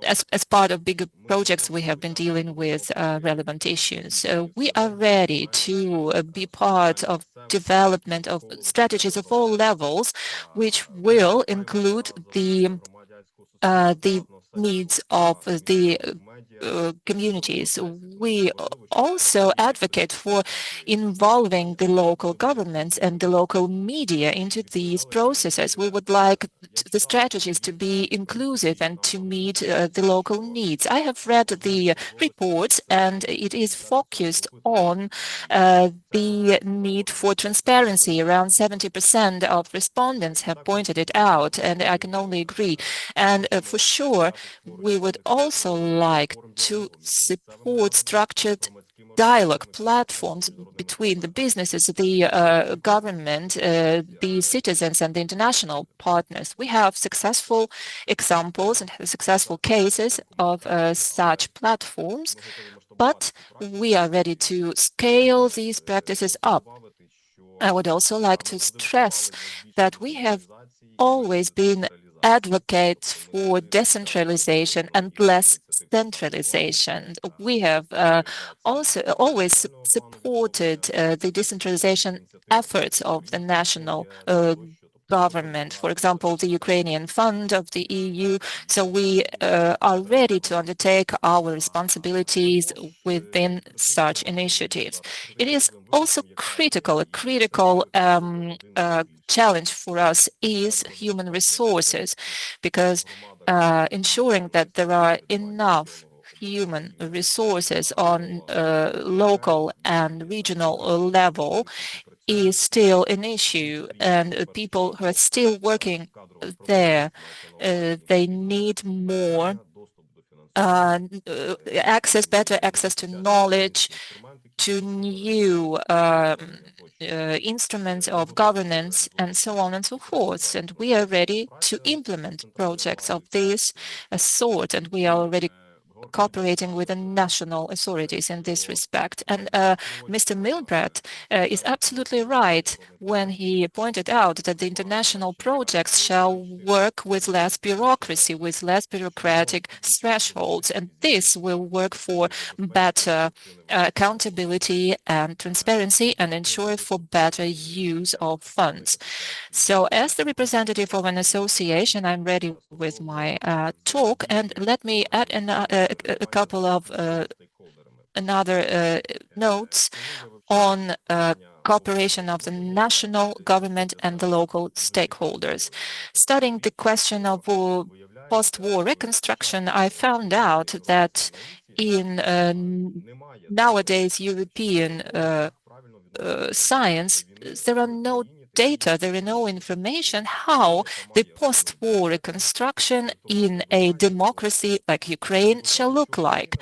S6: as part of bigger projects, we have been dealing with relevant issues. We are ready to be part of development of strategies of all levels, which will include the needs of the communities. We also advocate for involving the local governments and the local media into these processes. We would like the strategies to be inclusive and to meet the local needs. I have read the reports and it is focused on the need for transparency. Around 70% of respondents have pointed it out, and I can only agree. And for sure, we would also like to support structured dialogue platforms between the businesses, the government, the citizens, and the international partners. We have successful examples and successful cases of such platforms, but we are ready to scale these practices up. I would also like to stress that we have always been advocates for decentralization and less centralization. We have also always supported the decentralization efforts of the national government, for example, the Ukrainian Fund of the EU. So we are ready to undertake our responsibilities within such initiatives. It is also critical, a critical challenge for us is human resources, because ensuring that there are enough human resources on local and regional level is still an issue, and people who are still working there, they need more better access to knowledge, to new instruments of governance, and so on and so forth. And we are ready to implement projects of this sort, and we are already cooperating with the national authorities in this respect. And Mr. Milbrat is absolutely right when he pointed out that the international projects shall work with less bureaucracy, with less bureaucratic thresholds, and this will work for better accountability and transparency and ensure for better use of funds. So as the representative of an association, I'm ready with my talk, and let me add a couple of another notes on cooperation of the national government and the local stakeholders. Studying the question of post-war reconstruction, I found out that in nowadays European science, there are no data, there are no information how the post-war reconstruction in a democracy like Ukraine shall look like.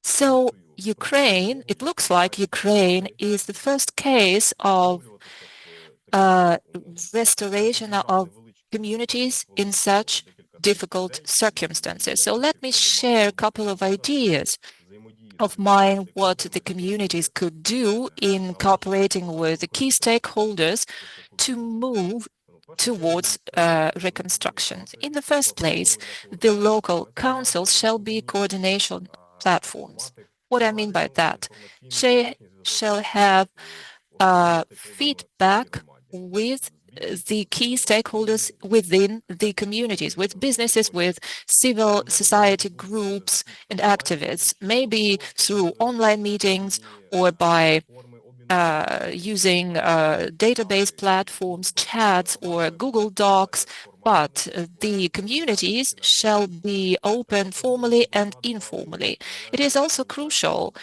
S6: So Ukraine, it looks like Ukraine is the first case of restoration of communities in such difficult circumstances. So let me share a couple of ideas of mine what the communities could do in cooperating with the key stakeholders to move towards reconstruction. In the first place, the local councils shall be coordination platforms. What I mean by that, they shall have feedback with the key stakeholders within the communities, with businesses, with civil society groups and activists, maybe through online meetings or by using database platforms, chats, or Google Docs, but the communities shall be open formally and informally. It is also crucial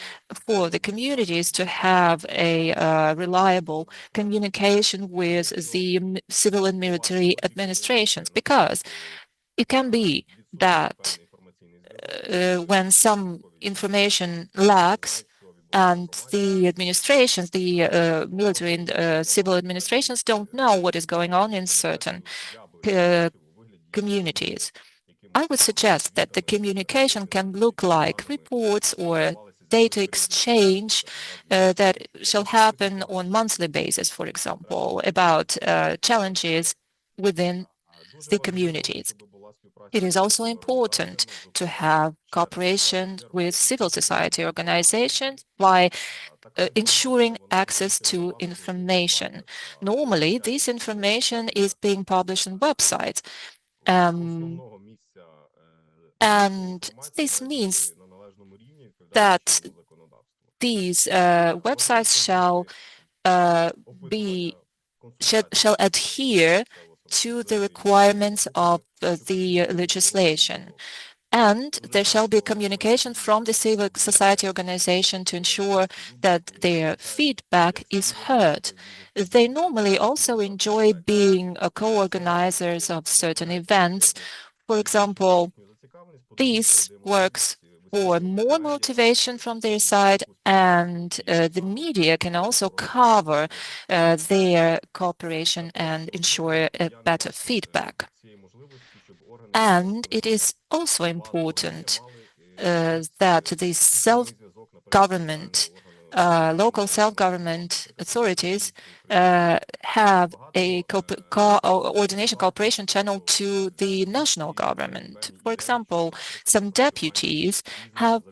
S6: for the communities to have a reliable communication with the civil and military administrations, because it can be that when some information lacks and the administrations, the military and civil administrations don't know what is going on in certain communities. I would suggest that the communication can look like reports or data exchange that shall happen on monthly basis, for example, about challenges within the communities. It is also important to have cooperation with civil society organizations by ensuring access to information. Normally, this information is being published on websites. And this means that these websites shall adhere to the requirements of the legislation. And there shall be communication from the civil society organization to ensure that their feedback is heard. They normally also enjoy being co-organizers of certain events. For example, this works for more motivation from their side, and the media can also cover their cooperation and ensure a better feedback. And it is also important that the self-government, local self-government authorities have a coordination cooperation channel to the national government. For example, some deputies have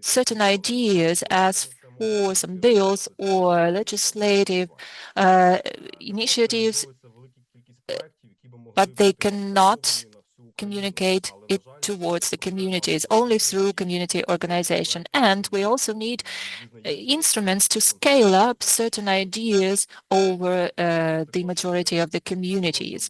S6: certain ideas as for some bills or legislative initiatives, but they cannot communicate it towards the communities, only through community organization. And we also need instruments to scale up certain ideas over the majority of the communities.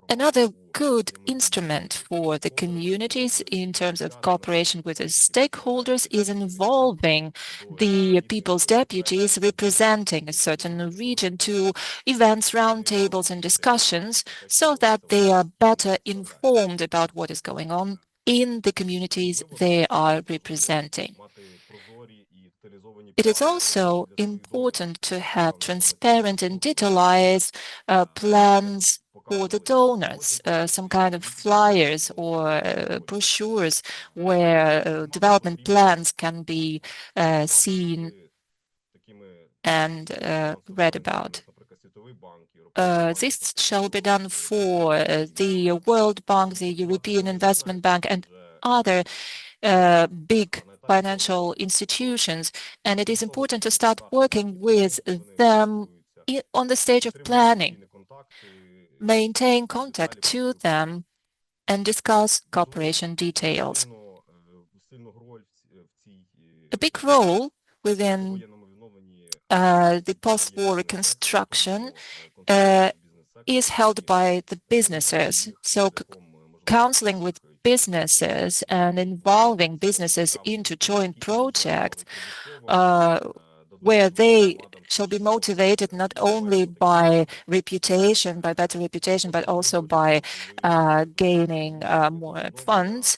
S6: Another good instrument for the communities in terms of cooperation with the stakeholders is involving the people's deputies representing a certain region to events, roundtables, and discussions, so that they are better informed about what is going on in the communities they are representing. It is also important to have transparent and detailed plans for the donors, some kind of flyers or brochures where development plans can be seen and read about. This shall be done for the World Bank, the European Investment Bank, and other big financial institutions, and it is important to start working with them on the stage of planning, maintain contact to them, and discuss cooperation details. A big role within the post-war reconstruction is held by the businesses. So counseling with businesses and involving businesses into joint projects where they shall be motivated not only by reputation, by better reputation, but also by gaining more funds,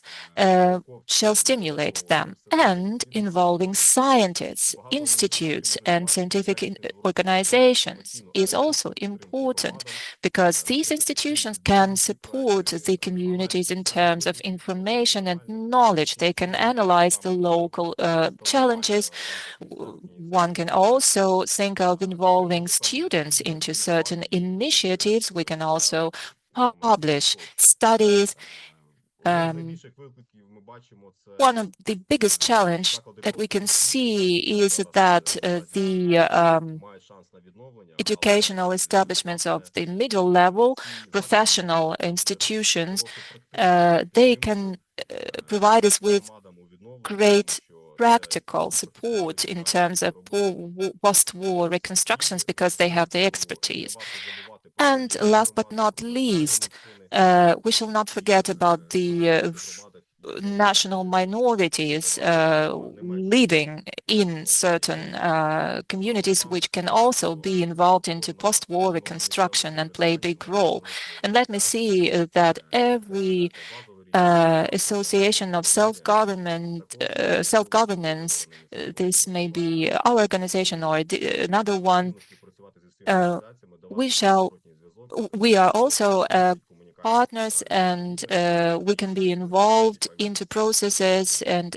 S6: shall stimulate them. And involving scientists, institutes, and scientific organizations is also important, because these institutions can support the communities in terms of information and knowledge. They can analyze the local challenges. One can also think of involving students into certain initiatives. We can also publish studies. One of the biggest challenge that we can see is that the educational establishments of the middle level, professional institutions, they can provide us with great practical support in terms of post-war reconstructions because they have the expertise. And last but not least, we shall not forget about the national minorities living in certain communities which can also be involved into post-war reconstruction and play a big role. And let me see that every association of self-governance, this may be our organization or another one, we are also partners, and we can be involved into processes and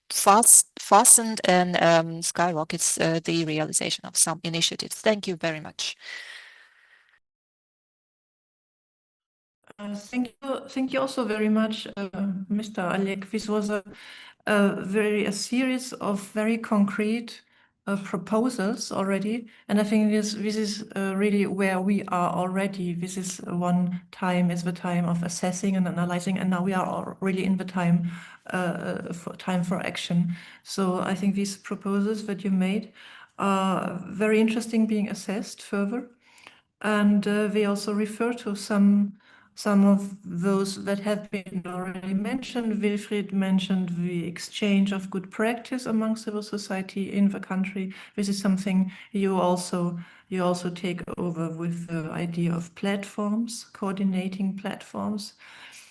S6: fastened and skyrockets the realization of some initiatives. Thank you very much.
S1: Thank you also very much, Mr. Alek. This was a series of very concrete proposals already, and I think this is really where we are already. This is the time of assessing and analyzing, and now we are really in the time for action. So I think these proposals that you made are very interesting, being assessed further, and they also refer to some of those that have been already mentioned. Wilfried mentioned the exchange of good practice among civil society in the country. This is something you also take over with the idea of platforms, coordinating platforms.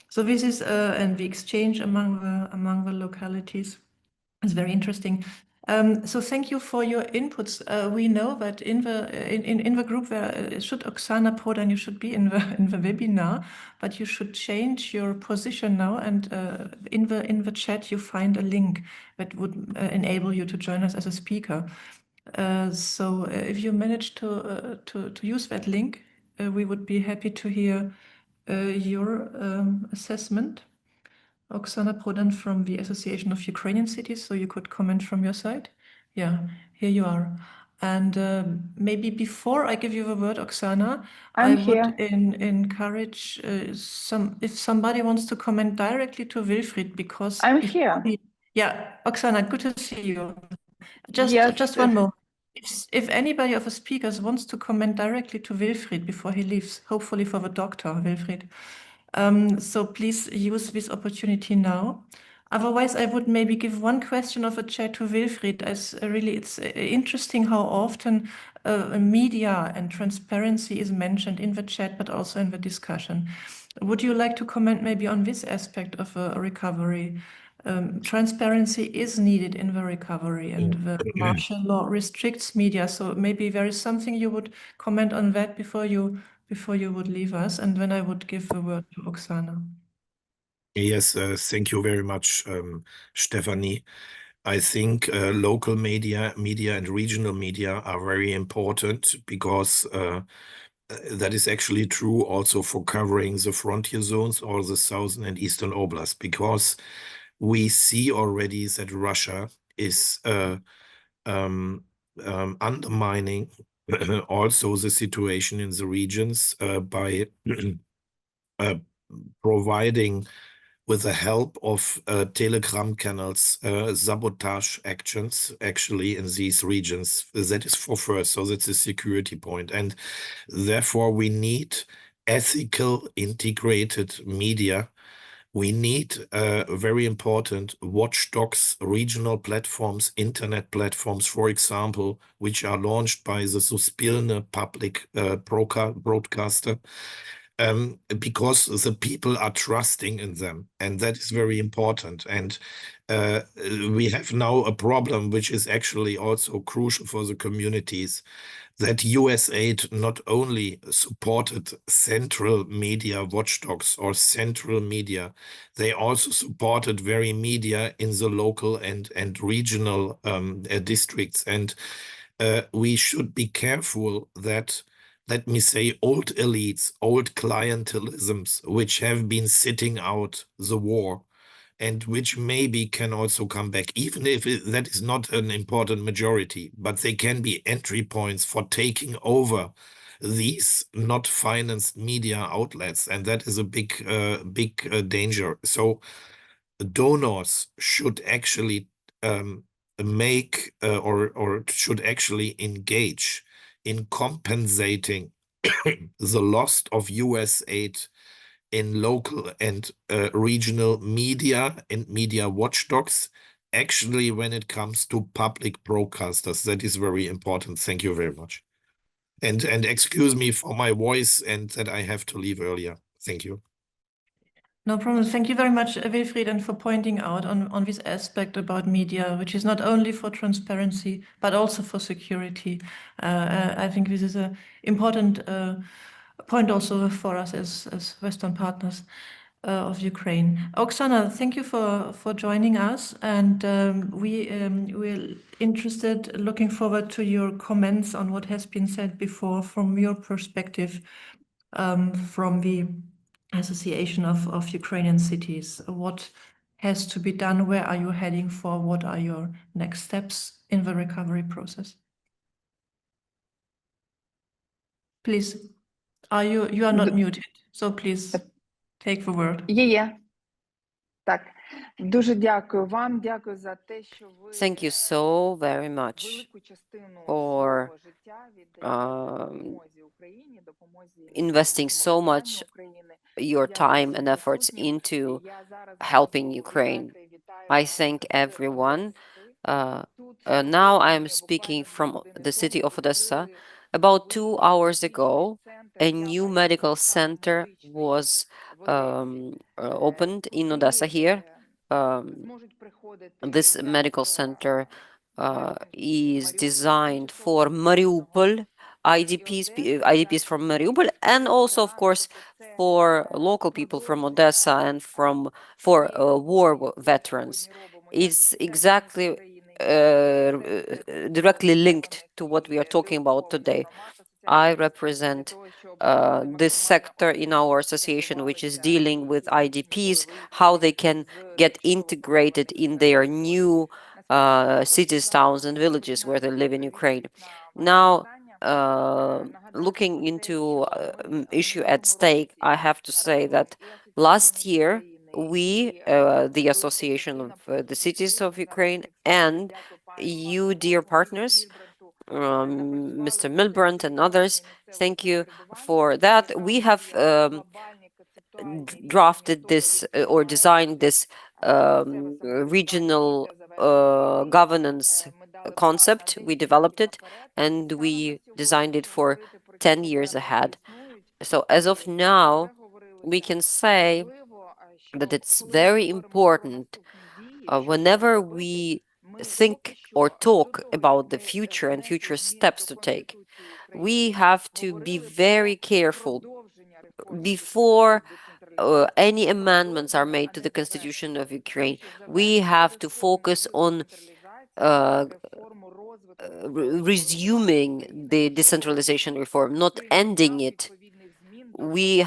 S1: So this is and the exchange among the localities is very interesting. So thank you for your inputs. We know that in the group there should Oksana Prodan, you should be in the webinar, but you should change your position now, and in the chat you find a link that would enable you to join us as a speaker. So if you manage to use that link, we would be happy to hear your assessment. Oksana Prodan from the Association of Ukrainian Cities, so you could comment from your side. Yeah, here you are. And maybe before I give you the word, Oksana, I would encourage if somebody wants to comment directly to Wilfried, because
S7: I'm here.
S1: Yeah, Oksana, good to see you. Just one more. If anybody of the speakers wants to comment directly to Wilfried before he leaves, hopefully for the doctor, Wilfried. So please use this opportunity now. Otherwise, I would maybe give one question of a chat to Wilfried, as really it's interesting how often media and transparency is mentioned in the chat, but also in the discussion. Would you like to comment maybe on this aspect of a recovery? Transparency is needed in the recovery, and the martial law restricts media. So maybe there is something you would comment on that before you would leave us, and then I would give the word to Oksana.
S5: Yes, thank you very much, Stephanie. I think local media and regional media are very important, because that is actually true also for covering the frontier zones or the southern and eastern oblasts, because we see already that Russia is undermining also the situation in the regions by providing, with the help of Telegram channels, sabotage actions actually in these regions. That is for first, so that's a security point. And therefore we need ethical integrated media. We need very important watchdogs, regional platforms, internet platforms, for example, which are launched by the Suspilne public broadcaster, because the people are trusting in them, and that is very important. And we have now a problem which is actually also crucial for the communities, that US aid not only supported central media watchdogs or central media, they also supported very media in the local and regional districts. And we should be careful that, let me say, old elites, old clientelisms, which have been sitting out the war, and which maybe can also come back, even if that is not an important majority, but they can be entry points for taking over these not financed media outlets, and that is a big danger. So donors should actually make or should actually engage in compensating the loss of US aid in local and regional media and media watchdogs, actually when it comes to public broadcasters. That is very important. Thank you very much. And excuse me for my voice and that I have to leave earlier. Thank you.
S1: No problem. Thank you very much, Wilfried, and for pointing out on this aspect about media, which is not only for transparency, but also for security. I think this is an important point also for us as Western partners of Ukraine. Oksana, thank you for joining us. And we're interested, looking forward to your comments on what has been said before from your perspective, from the Association of Ukrainian Cities. What has to be done? Where are you heading for? What are your next steps in the recovery process? Please, you are not muted, so please take the word.
S7: Є. Так. Дуже дякую вам. Дякую за те, що ви
S8: Thank you so very much
S7: велику частину
S8: for
S7: свого життя віддаєте допомозі Україні, допомозі
S8: investing so much
S7: України.
S8: your time and efforts into helping Ukraine. I thank everyone. Now I'm speaking from the city of Odessa. About 2 hours ago, a new medical center was opened in Odessa here. This medical center is designed for Mariupol, IDPs from Mariupol, and also, of course, for local people from Odessa and for war veterans. It's exactly directly linked to what we are talking about today. I represent this sector in our association, which is dealing with IDPs, how they can get integrated in their new cities, towns, and villages where they live in Ukraine. Now, looking into issue at stake, I have to say that last year, we, the Association of the Cities of Ukraine, and you, dear partners, Mr. Milbrandt and others, thank you for that. We have drafted this or designed this regional governance concept. We developed it and we designed it for 10 years ahead. So as of now, we can say that it's very important whenever we think or talk about the future and future steps to take, we have to be very careful before any amendments are made to the Constitution of Ukraine. We have to focus on resuming the decentralization reform, not ending it. We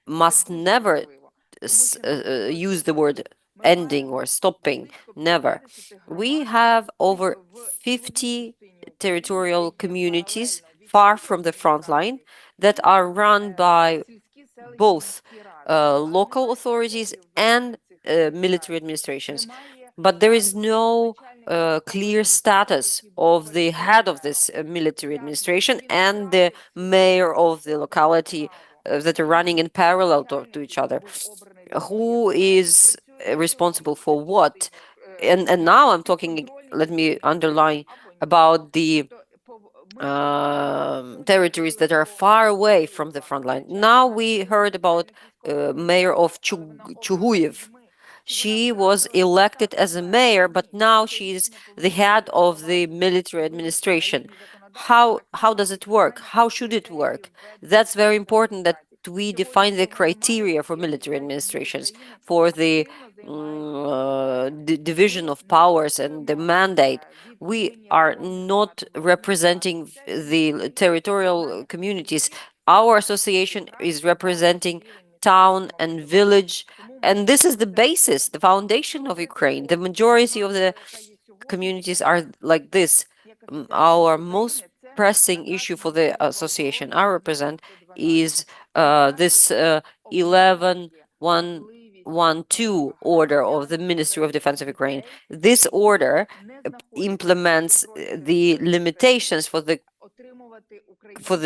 S8: must never use the word ending or stopping, never. We have over 50 territorial communities far from the front line that are run by both local authorities and military administrations. But there is no clear status of the head of this military administration and the mayor of the locality that are running in parallel to each other. Who is responsible for what? And now I'm talking, let me underline, about the territories that are far away from the front line. Now we heard about mayor of Chuhuyev. She was elected as a mayor, but now she's the head of the military administration. How does it work? How should it work? That's very important that we define the criteria for military administrations, for the division of powers and the mandate. We are not representing the territorial communities. Our association is representing town and village, and this is the basis, the foundation of Ukraine. The majority of the communities are like this. Our most pressing issue for the association I represent is this 11 312 order of the Ministry of Defense of Ukraine. This order implements the limitations for the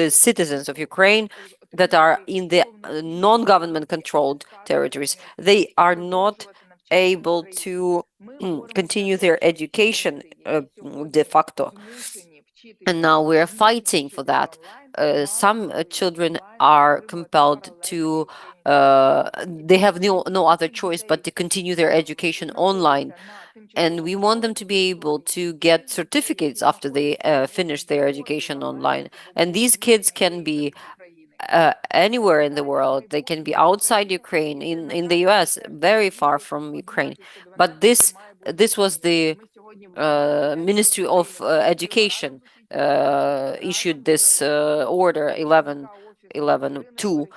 S8: citizens of Ukraine that are in the non-government controlled territories. They are not able to continue their education de facto. And now we're fighting for that. Some children are compelled to, they have no other choice but to continue their education online. And we want them to be able to get certificates after they finish their education online. And these kids can be anywhere in the world. They can be outside Ukraine, in the US, very far from Ukraine. But this was the Ministry of Education issued this order 11.2.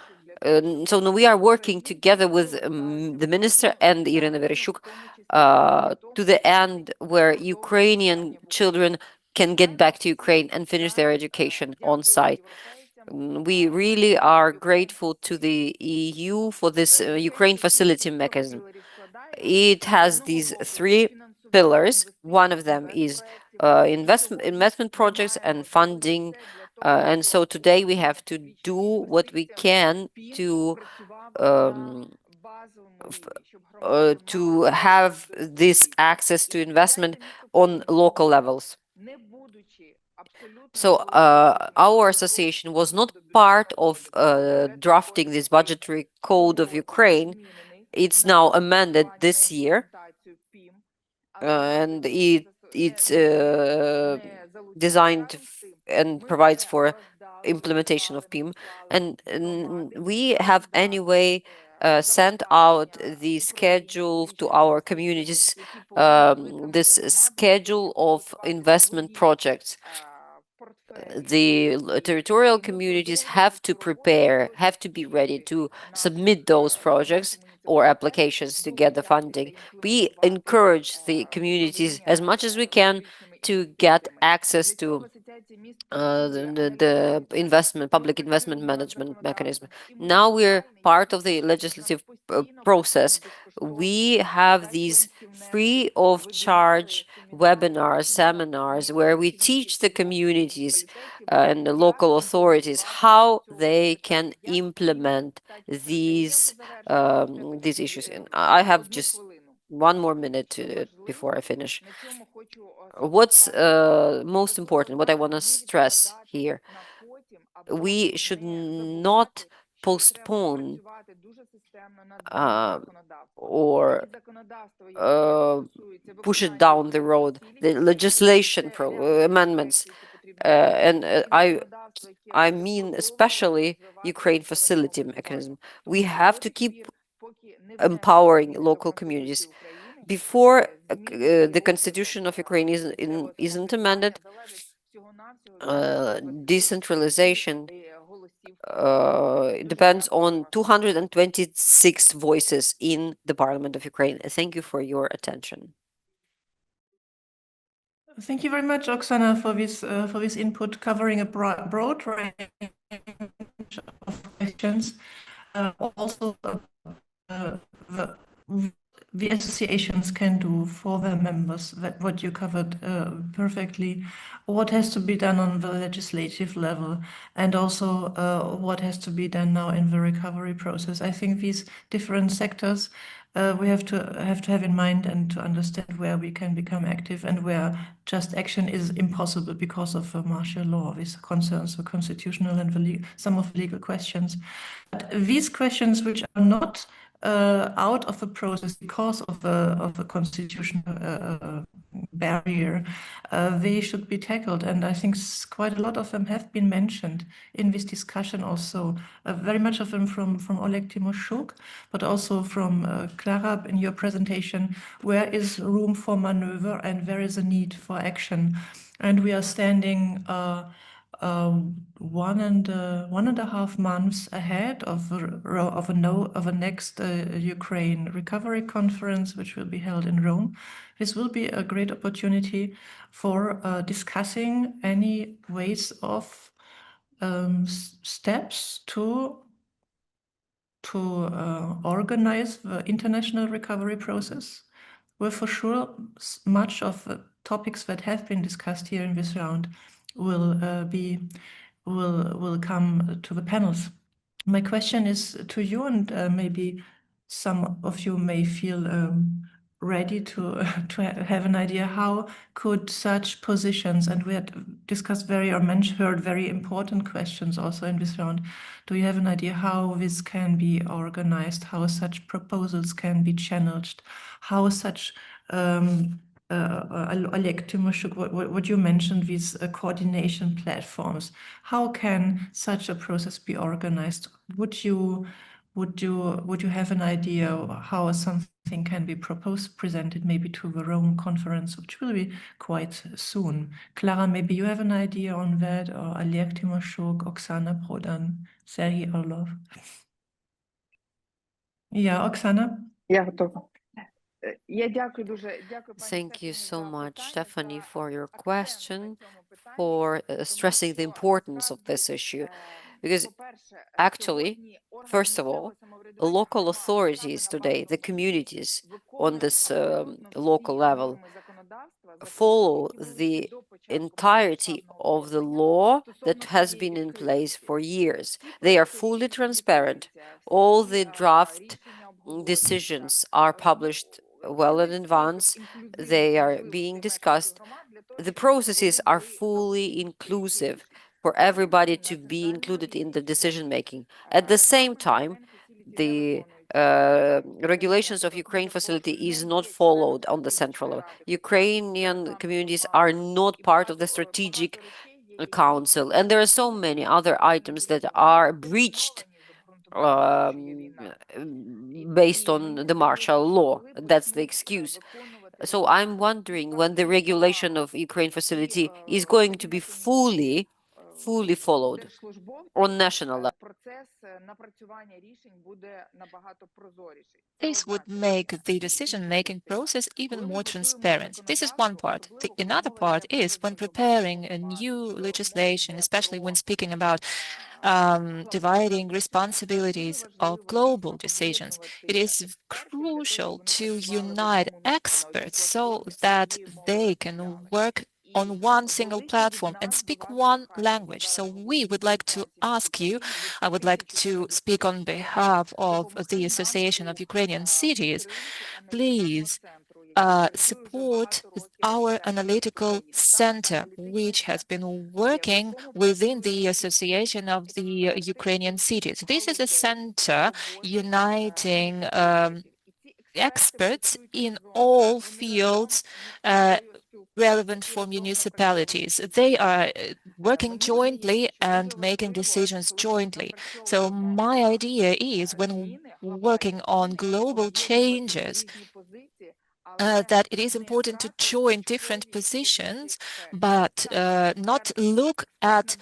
S8: So now we are working together with the minister and Irina Vereshchuk to the end where Ukrainian children can get back to Ukraine and finish their education on site. We really are grateful to the EU for this Ukraine facility mechanism. It has these 3 pillars. One of them is investment projects and funding. And so today we have to do what we can to have this access to investment on local levels. So our association was not part of drafting this budgetary code of Ukraine. It's now amended this year, and it's designed and provides for implementation of PIM. And we have anyway sent out the schedule to our communities, this schedule of investment projects. The territorial communities have to prepare, have to be ready to submit those projects or applications to get the funding. We encourage the communities as much as we can to get access to the public investment management mechanism. Now we're part of the legislative process. We have these free of charge webinars, seminars, where we teach the communities and the local authorities how they can implement these issues. And I have just 1 more minute before I finish. What's most important, what I want to stress here, we should not postpone or push it down the road, the legislation amendments. And I mean especially Ukraine facility mechanism. We have to keep empowering local communities. Before the constitution of Ukraine isn't amended, decentralization depends on 226 voices in the Parliament of Ukraine. Thank you for your attention.
S1: Thank you very much, Oksana, for this input covering a broad range of questions. Also, the associations can do for their members, that what you covered perfectly, what has to be done on the legislative level, and also what has to be done now in the recovery process. I think these different sectors we have to have in mind and to understand where we can become active and where just action is impossible because of martial law. This concerns the constitutional and some of the legal questions. But these questions which are not out of the process because of the constitutional barrier, they should be tackled. And I think quite a lot of them have been mentioned in this discussion also, very much of them from Oleg Timoshuk, but also from Clara in your presentation. Where is room for maneuver and where is a need for action? And we are standing 1.5 months ahead of a next Ukraine recovery conference, which will be held in Rome. This will be a great opportunity for discussing any ways of steps to organize the international recovery process. Well, for sure, much of the topics that have been discussed here in this round will come to the panels. My question is to you, and maybe some of you may feel ready to have an idea how could such positions, and we had discussed heard very important questions also in this round. Do you have an idea how this can be organized, how such proposals can be channeled, how such Oleg Timoshuk, what you mentioned, these coordination platforms, how can such a process be organized? Would you have an idea of how something can be proposed, presented maybe to the Rome conference, which will be quite soon? Clara, maybe you have an idea on that, or Oleg Timoshuk, Oksana Prodan, Sergei Orlov. Yeah, Oksana?
S7: Я готова.
S8: Thank you so much, Stephanie, for your question, for stressing the importance of this issue. Because actually, first of all, local authorities today, the communities on this local level, follow the entirety of the law that has been in place for years. They are fully transparent. All the draft decisions are published well in advance. They are being discussed. The processes are fully inclusive for everybody to be included in the decision making. At the same time, the regulations of Ukraine facility is not followed on the central level. Ukrainian communities are not part of the strategic council, and there are so many other items that are breached based on the martial law. That's the excuse. So I'm wondering when the regulation of Ukraine facility is going to be fully followed on national level.
S6: This would make the decision-making process even more transparent. This is one part. Another part is when preparing a new legislation, especially when speaking about dividing responsibilities of global decisions, it is crucial to unite experts so that they can work on one single platform and speak one language. So we would like to ask you, I would like to speak on behalf of the Association of Ukrainian Cities, please support our analytical center, which has been working within the Association of the Ukrainian Cities. This is a center uniting experts in all fields relevant for municipalities. They are working jointly and making decisions jointly. So my idea is when working on global changes, that it is important to join different positions, but not look at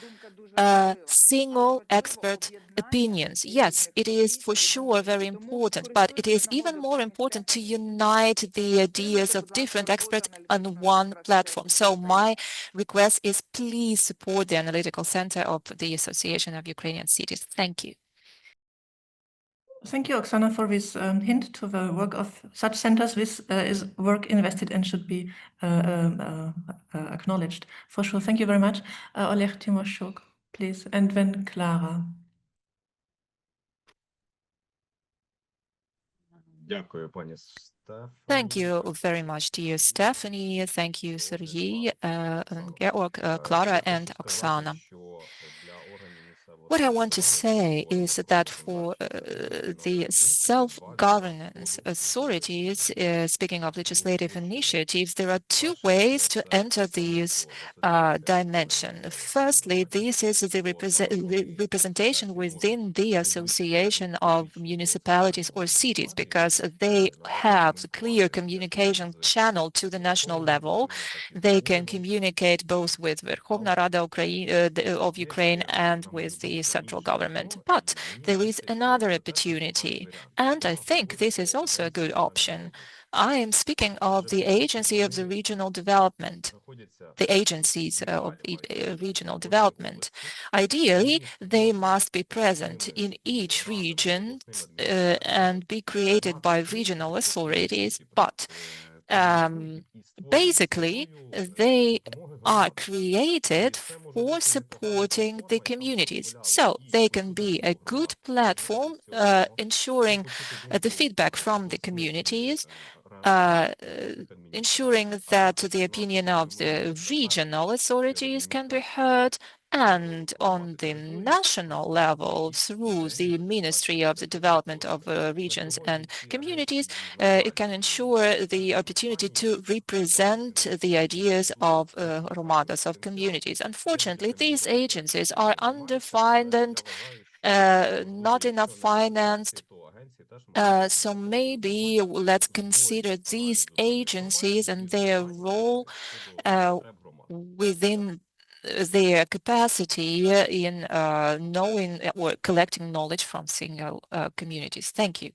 S6: single expert opinions. Yes, it is for sure very important, but it is even more important to unite the ideas of different experts on one platform. So my request is please support the Analytical Center of the Association of Ukrainian Cities. Thank you.
S1: Thank you, Oksana, for this hint to the work of such centers. This is work invested and should be acknowledged. For sure. Thank you very much. Oleg Timoshuk, please. And then Clara.
S6: Thank you very much, dear Stephanie. Thank you, Sergei, Georg, Clara, and Oksana. What I want to say is that for the self-governance authorities, speaking of legislative initiatives, there are two ways to enter this dimension. Firstly, this is the representation within the Association of Municipalities or Cities, because they have a clear communication channel to the national level. They can communicate both with Verkhovna Rada of Ukraine and with the central government. But there is another opportunity, and I think this is also a good option. I am speaking of the Agency of the Regional Development, the agencies of regional development. Ideally, they must be present in each region and be created by regional authorities, but basically, they are created for supporting the communities. So they can be a good platform ensuring the feedback from the communities, ensuring that the opinion of the regional authorities can be heard, and on the national level, through the Ministry of the Development of Regions and Communities, it can ensure the opportunity to represent the ideas of Romadas, of communities. Unfortunately, these agencies are underfunded and not enough financed. So maybe let's consider these agencies and their role within their capacity in knowing or collecting knowledge from single communities. Thank you.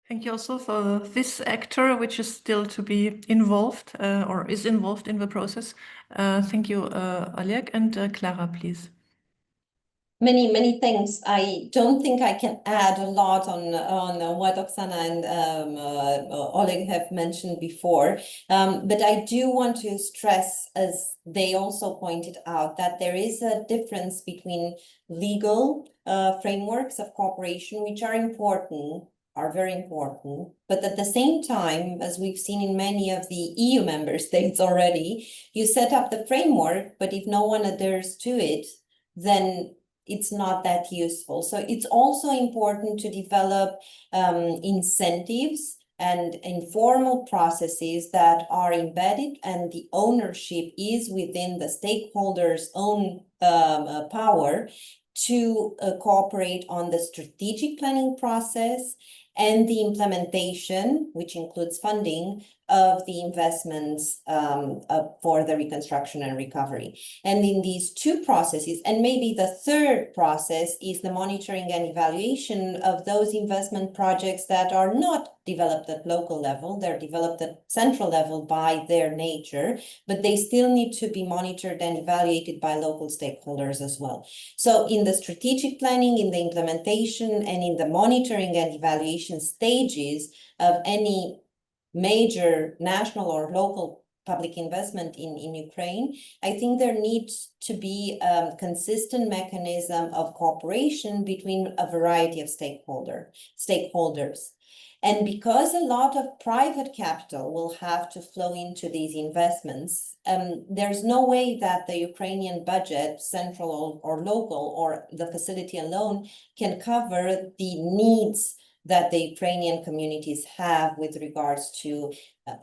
S1: Thank you also for this actor, which is still to be involved or is involved in the process. Thank you, Oleg. And Clara, please.
S2: Many thanks. I don't think I can add a lot on what Oksana and Oleg have mentioned before, but I do want to stress, as they also pointed out, that there is a difference between legal frameworks of cooperation, which are very important, but at the same time, as we've seen in many of the EU member states already, you set up the framework, but if no one adheres to it, then it's not that useful. So it's also important to develop incentives and informal processes that are embedded, and the ownership is within the stakeholders' own power to cooperate on the strategic planning process and the implementation, which includes funding, of the investments for the reconstruction and recovery. And in these two processes, and maybe the third process is the monitoring and evaluation of those investment projects that are not developed at local level. They're developed at central level by their nature, but they still need to be monitored and evaluated by local stakeholders as well. So in the strategic planning, in the implementation, and in the monitoring and evaluation stages of any major national or local public investment in Ukraine, I think there needs to be a consistent mechanism of cooperation between a variety of stakeholders. And because a lot of private capital will have to flow into these investments, there's no way that the Ukrainian budget, central or local, or the facility alone can cover the needs that the Ukrainian communities have with regards to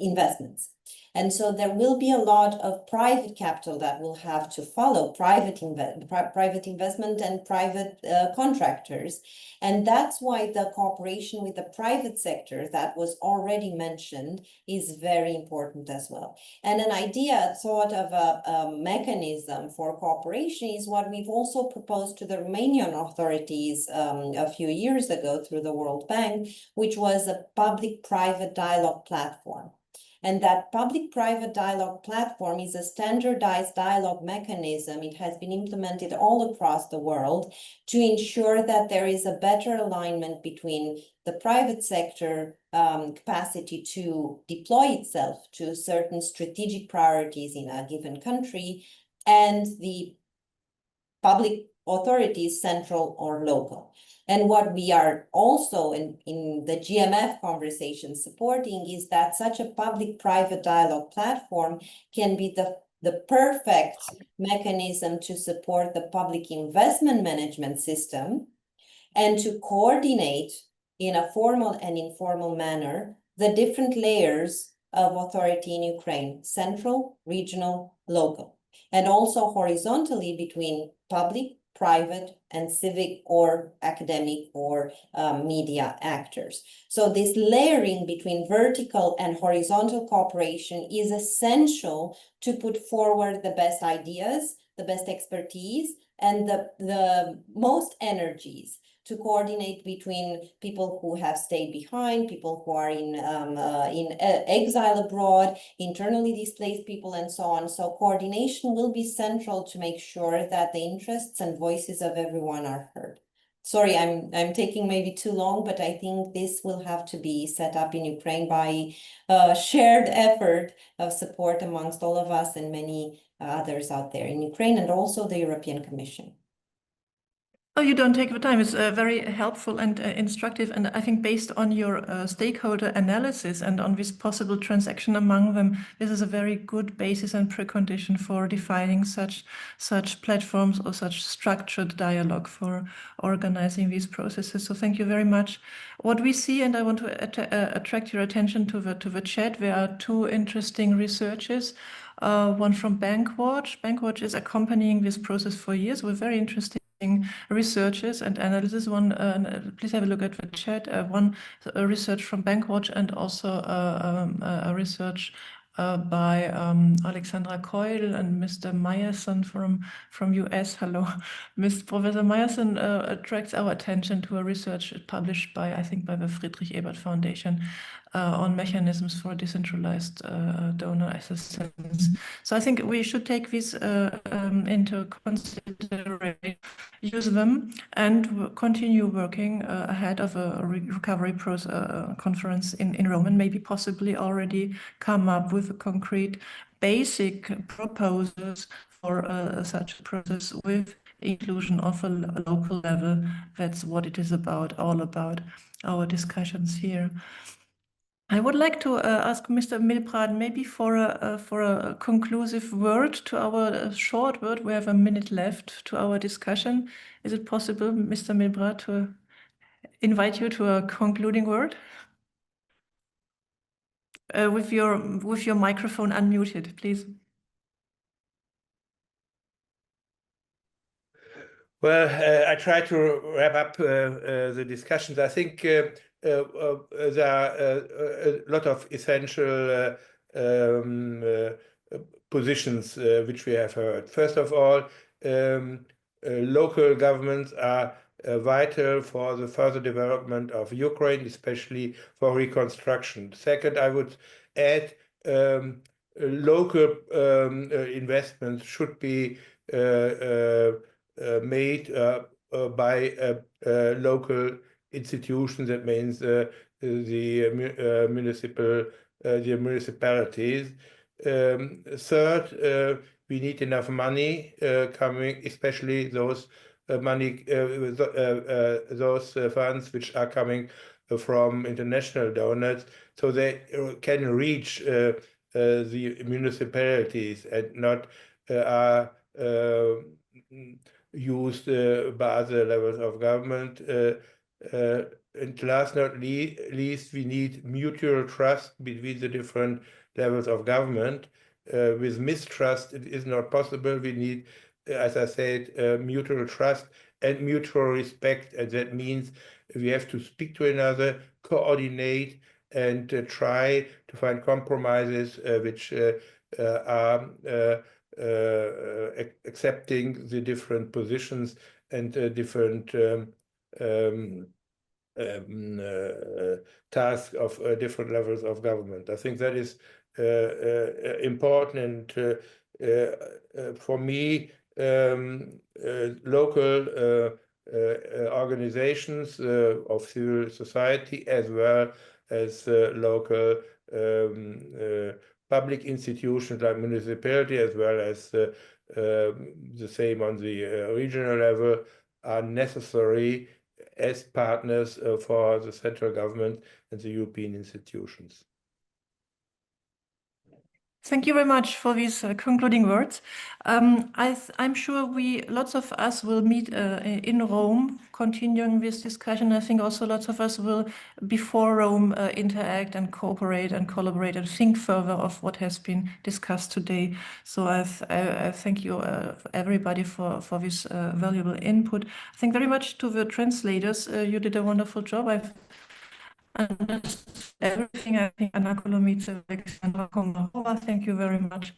S2: investments. And so there will be a lot of private capital that will have to follow private investment and private contractors. And that's why the cooperation with the private sector that was already mentioned is very important as well. And an idea, sort of a mechanism for cooperation, is what we've also proposed to the Romanian authorities a few years ago through the World Bank, which was a public-private dialogue platform. And that public-private dialogue platform is a standardized dialogue mechanism. It has been implemented all across the world to ensure that there is a better alignment between the private sector capacity to deploy itself to certain strategic priorities in a given country and the public authorities, central or local. And what we are also in the GMF conversation supporting is that such a public-private dialogue platform can be the perfect mechanism to support the public investment management system and to coordinate in a formal and informal manner the different layers of authority in Ukraine, central, regional, local, and also horizontally between public, private, and civic or academic or media actors. So this layering between vertical and horizontal cooperation is essential to put forward the best ideas, the best expertise, and the most energies to coordinate between people who have stayed behind, people who are in exile abroad, internally displaced people, and so on. So coordination will be central to make sure that the interests and voices of everyone are heard. Sorry, I'm taking maybe too long, but I think this will have to be set up in Ukraine by shared effort of support amongst all of us and many others out there in Ukraine, and also the European Commission.
S1: Oh, you don't take the time. It's very helpful and instructive. And I think based on your stakeholder analysis and on this possible transaction among them, this is a very good basis and precondition for defining such platforms or such structured dialogue for organizing these processes. So thank you very much. What we see, and I want to attract your attention to the chat, there are two interesting researches. One from Bankwatch. Bankwatch is accompanying this process for years with very interesting researches and analysis. Please have a look at the chat. One research from Bankwatch and also a research by Alexandra Coyle and Mr. Meyerson from US. Hello, Professor Meyerson attracts our attention to a research published by, I think, by the Friedrich Ebert Foundation on mechanisms for decentralized donor assistance. So I think we should take this into consideration, use them, and continue working ahead of a recovery conference in Rome, and maybe possibly already come up with concrete basic proposals for such a process with inclusion of a local level. That's what it is about, all about our discussions here. I would like to ask Mr. Milbrad maybe for a conclusive word to our short word. We have a minute left to our discussion. Is it possible, Mr. Milbrad, to invite you to a concluding word? With your microphone unmuted, please.
S4: Well, I try to wrap up the discussions. I think there are a lot of essential positions which we have heard. First of all, local governments are vital for the further development of Ukraine, especially for reconstruction. Second, I would add local investments should be made by local institutions. That means the municipalities. Third, we need enough money coming, especially those those funds which are coming from international donors, so they can reach the municipalities and not are used by other levels of government. And last not least, we need mutual trust between the different levels of government. With mistrust, it is not possible. We need, as I said, mutual trust and mutual respect, and that means we have to speak to another, coordinate, and try to find compromises which are accepting the different positions and different tasks of different levels of government. I think that is important, and for me, local organizations of civil society as well as local public institutions like municipality, as well as the same on the regional level, are necessary as partners for the central government and the European institutions.
S1: Thank you very much for these concluding words. I'm sure lots of us will meet in Rome, continuing this discussion. I think also lots of us will, before Rome, interact and cooperate and collaborate and think further of what has been discussed today. So I thank you, everybody, for this valuable input. Thank very much to the translators. You did a wonderful job. understood everything. I think Anna Kolomice, thank you very much.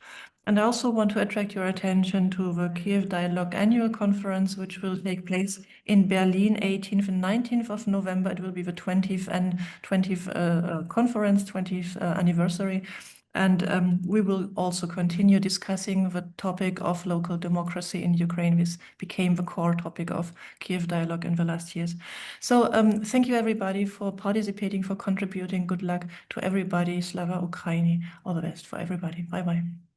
S1: And I also want to attract your attention to the Kyiv Dialogue Annual Conference, which will take place in Berlin, 18th and 19th of November. It will be the 20th and 20th conference, 20th anniversary. And we will also continue discussing the topic of local democracy in Ukraine. This became the core topic of Kyiv Dialogue in the last years. So thank you everybody for participating, for contributing. Good luck to everybody. Slava Ukraini. All the best for everybody. Bye-bye.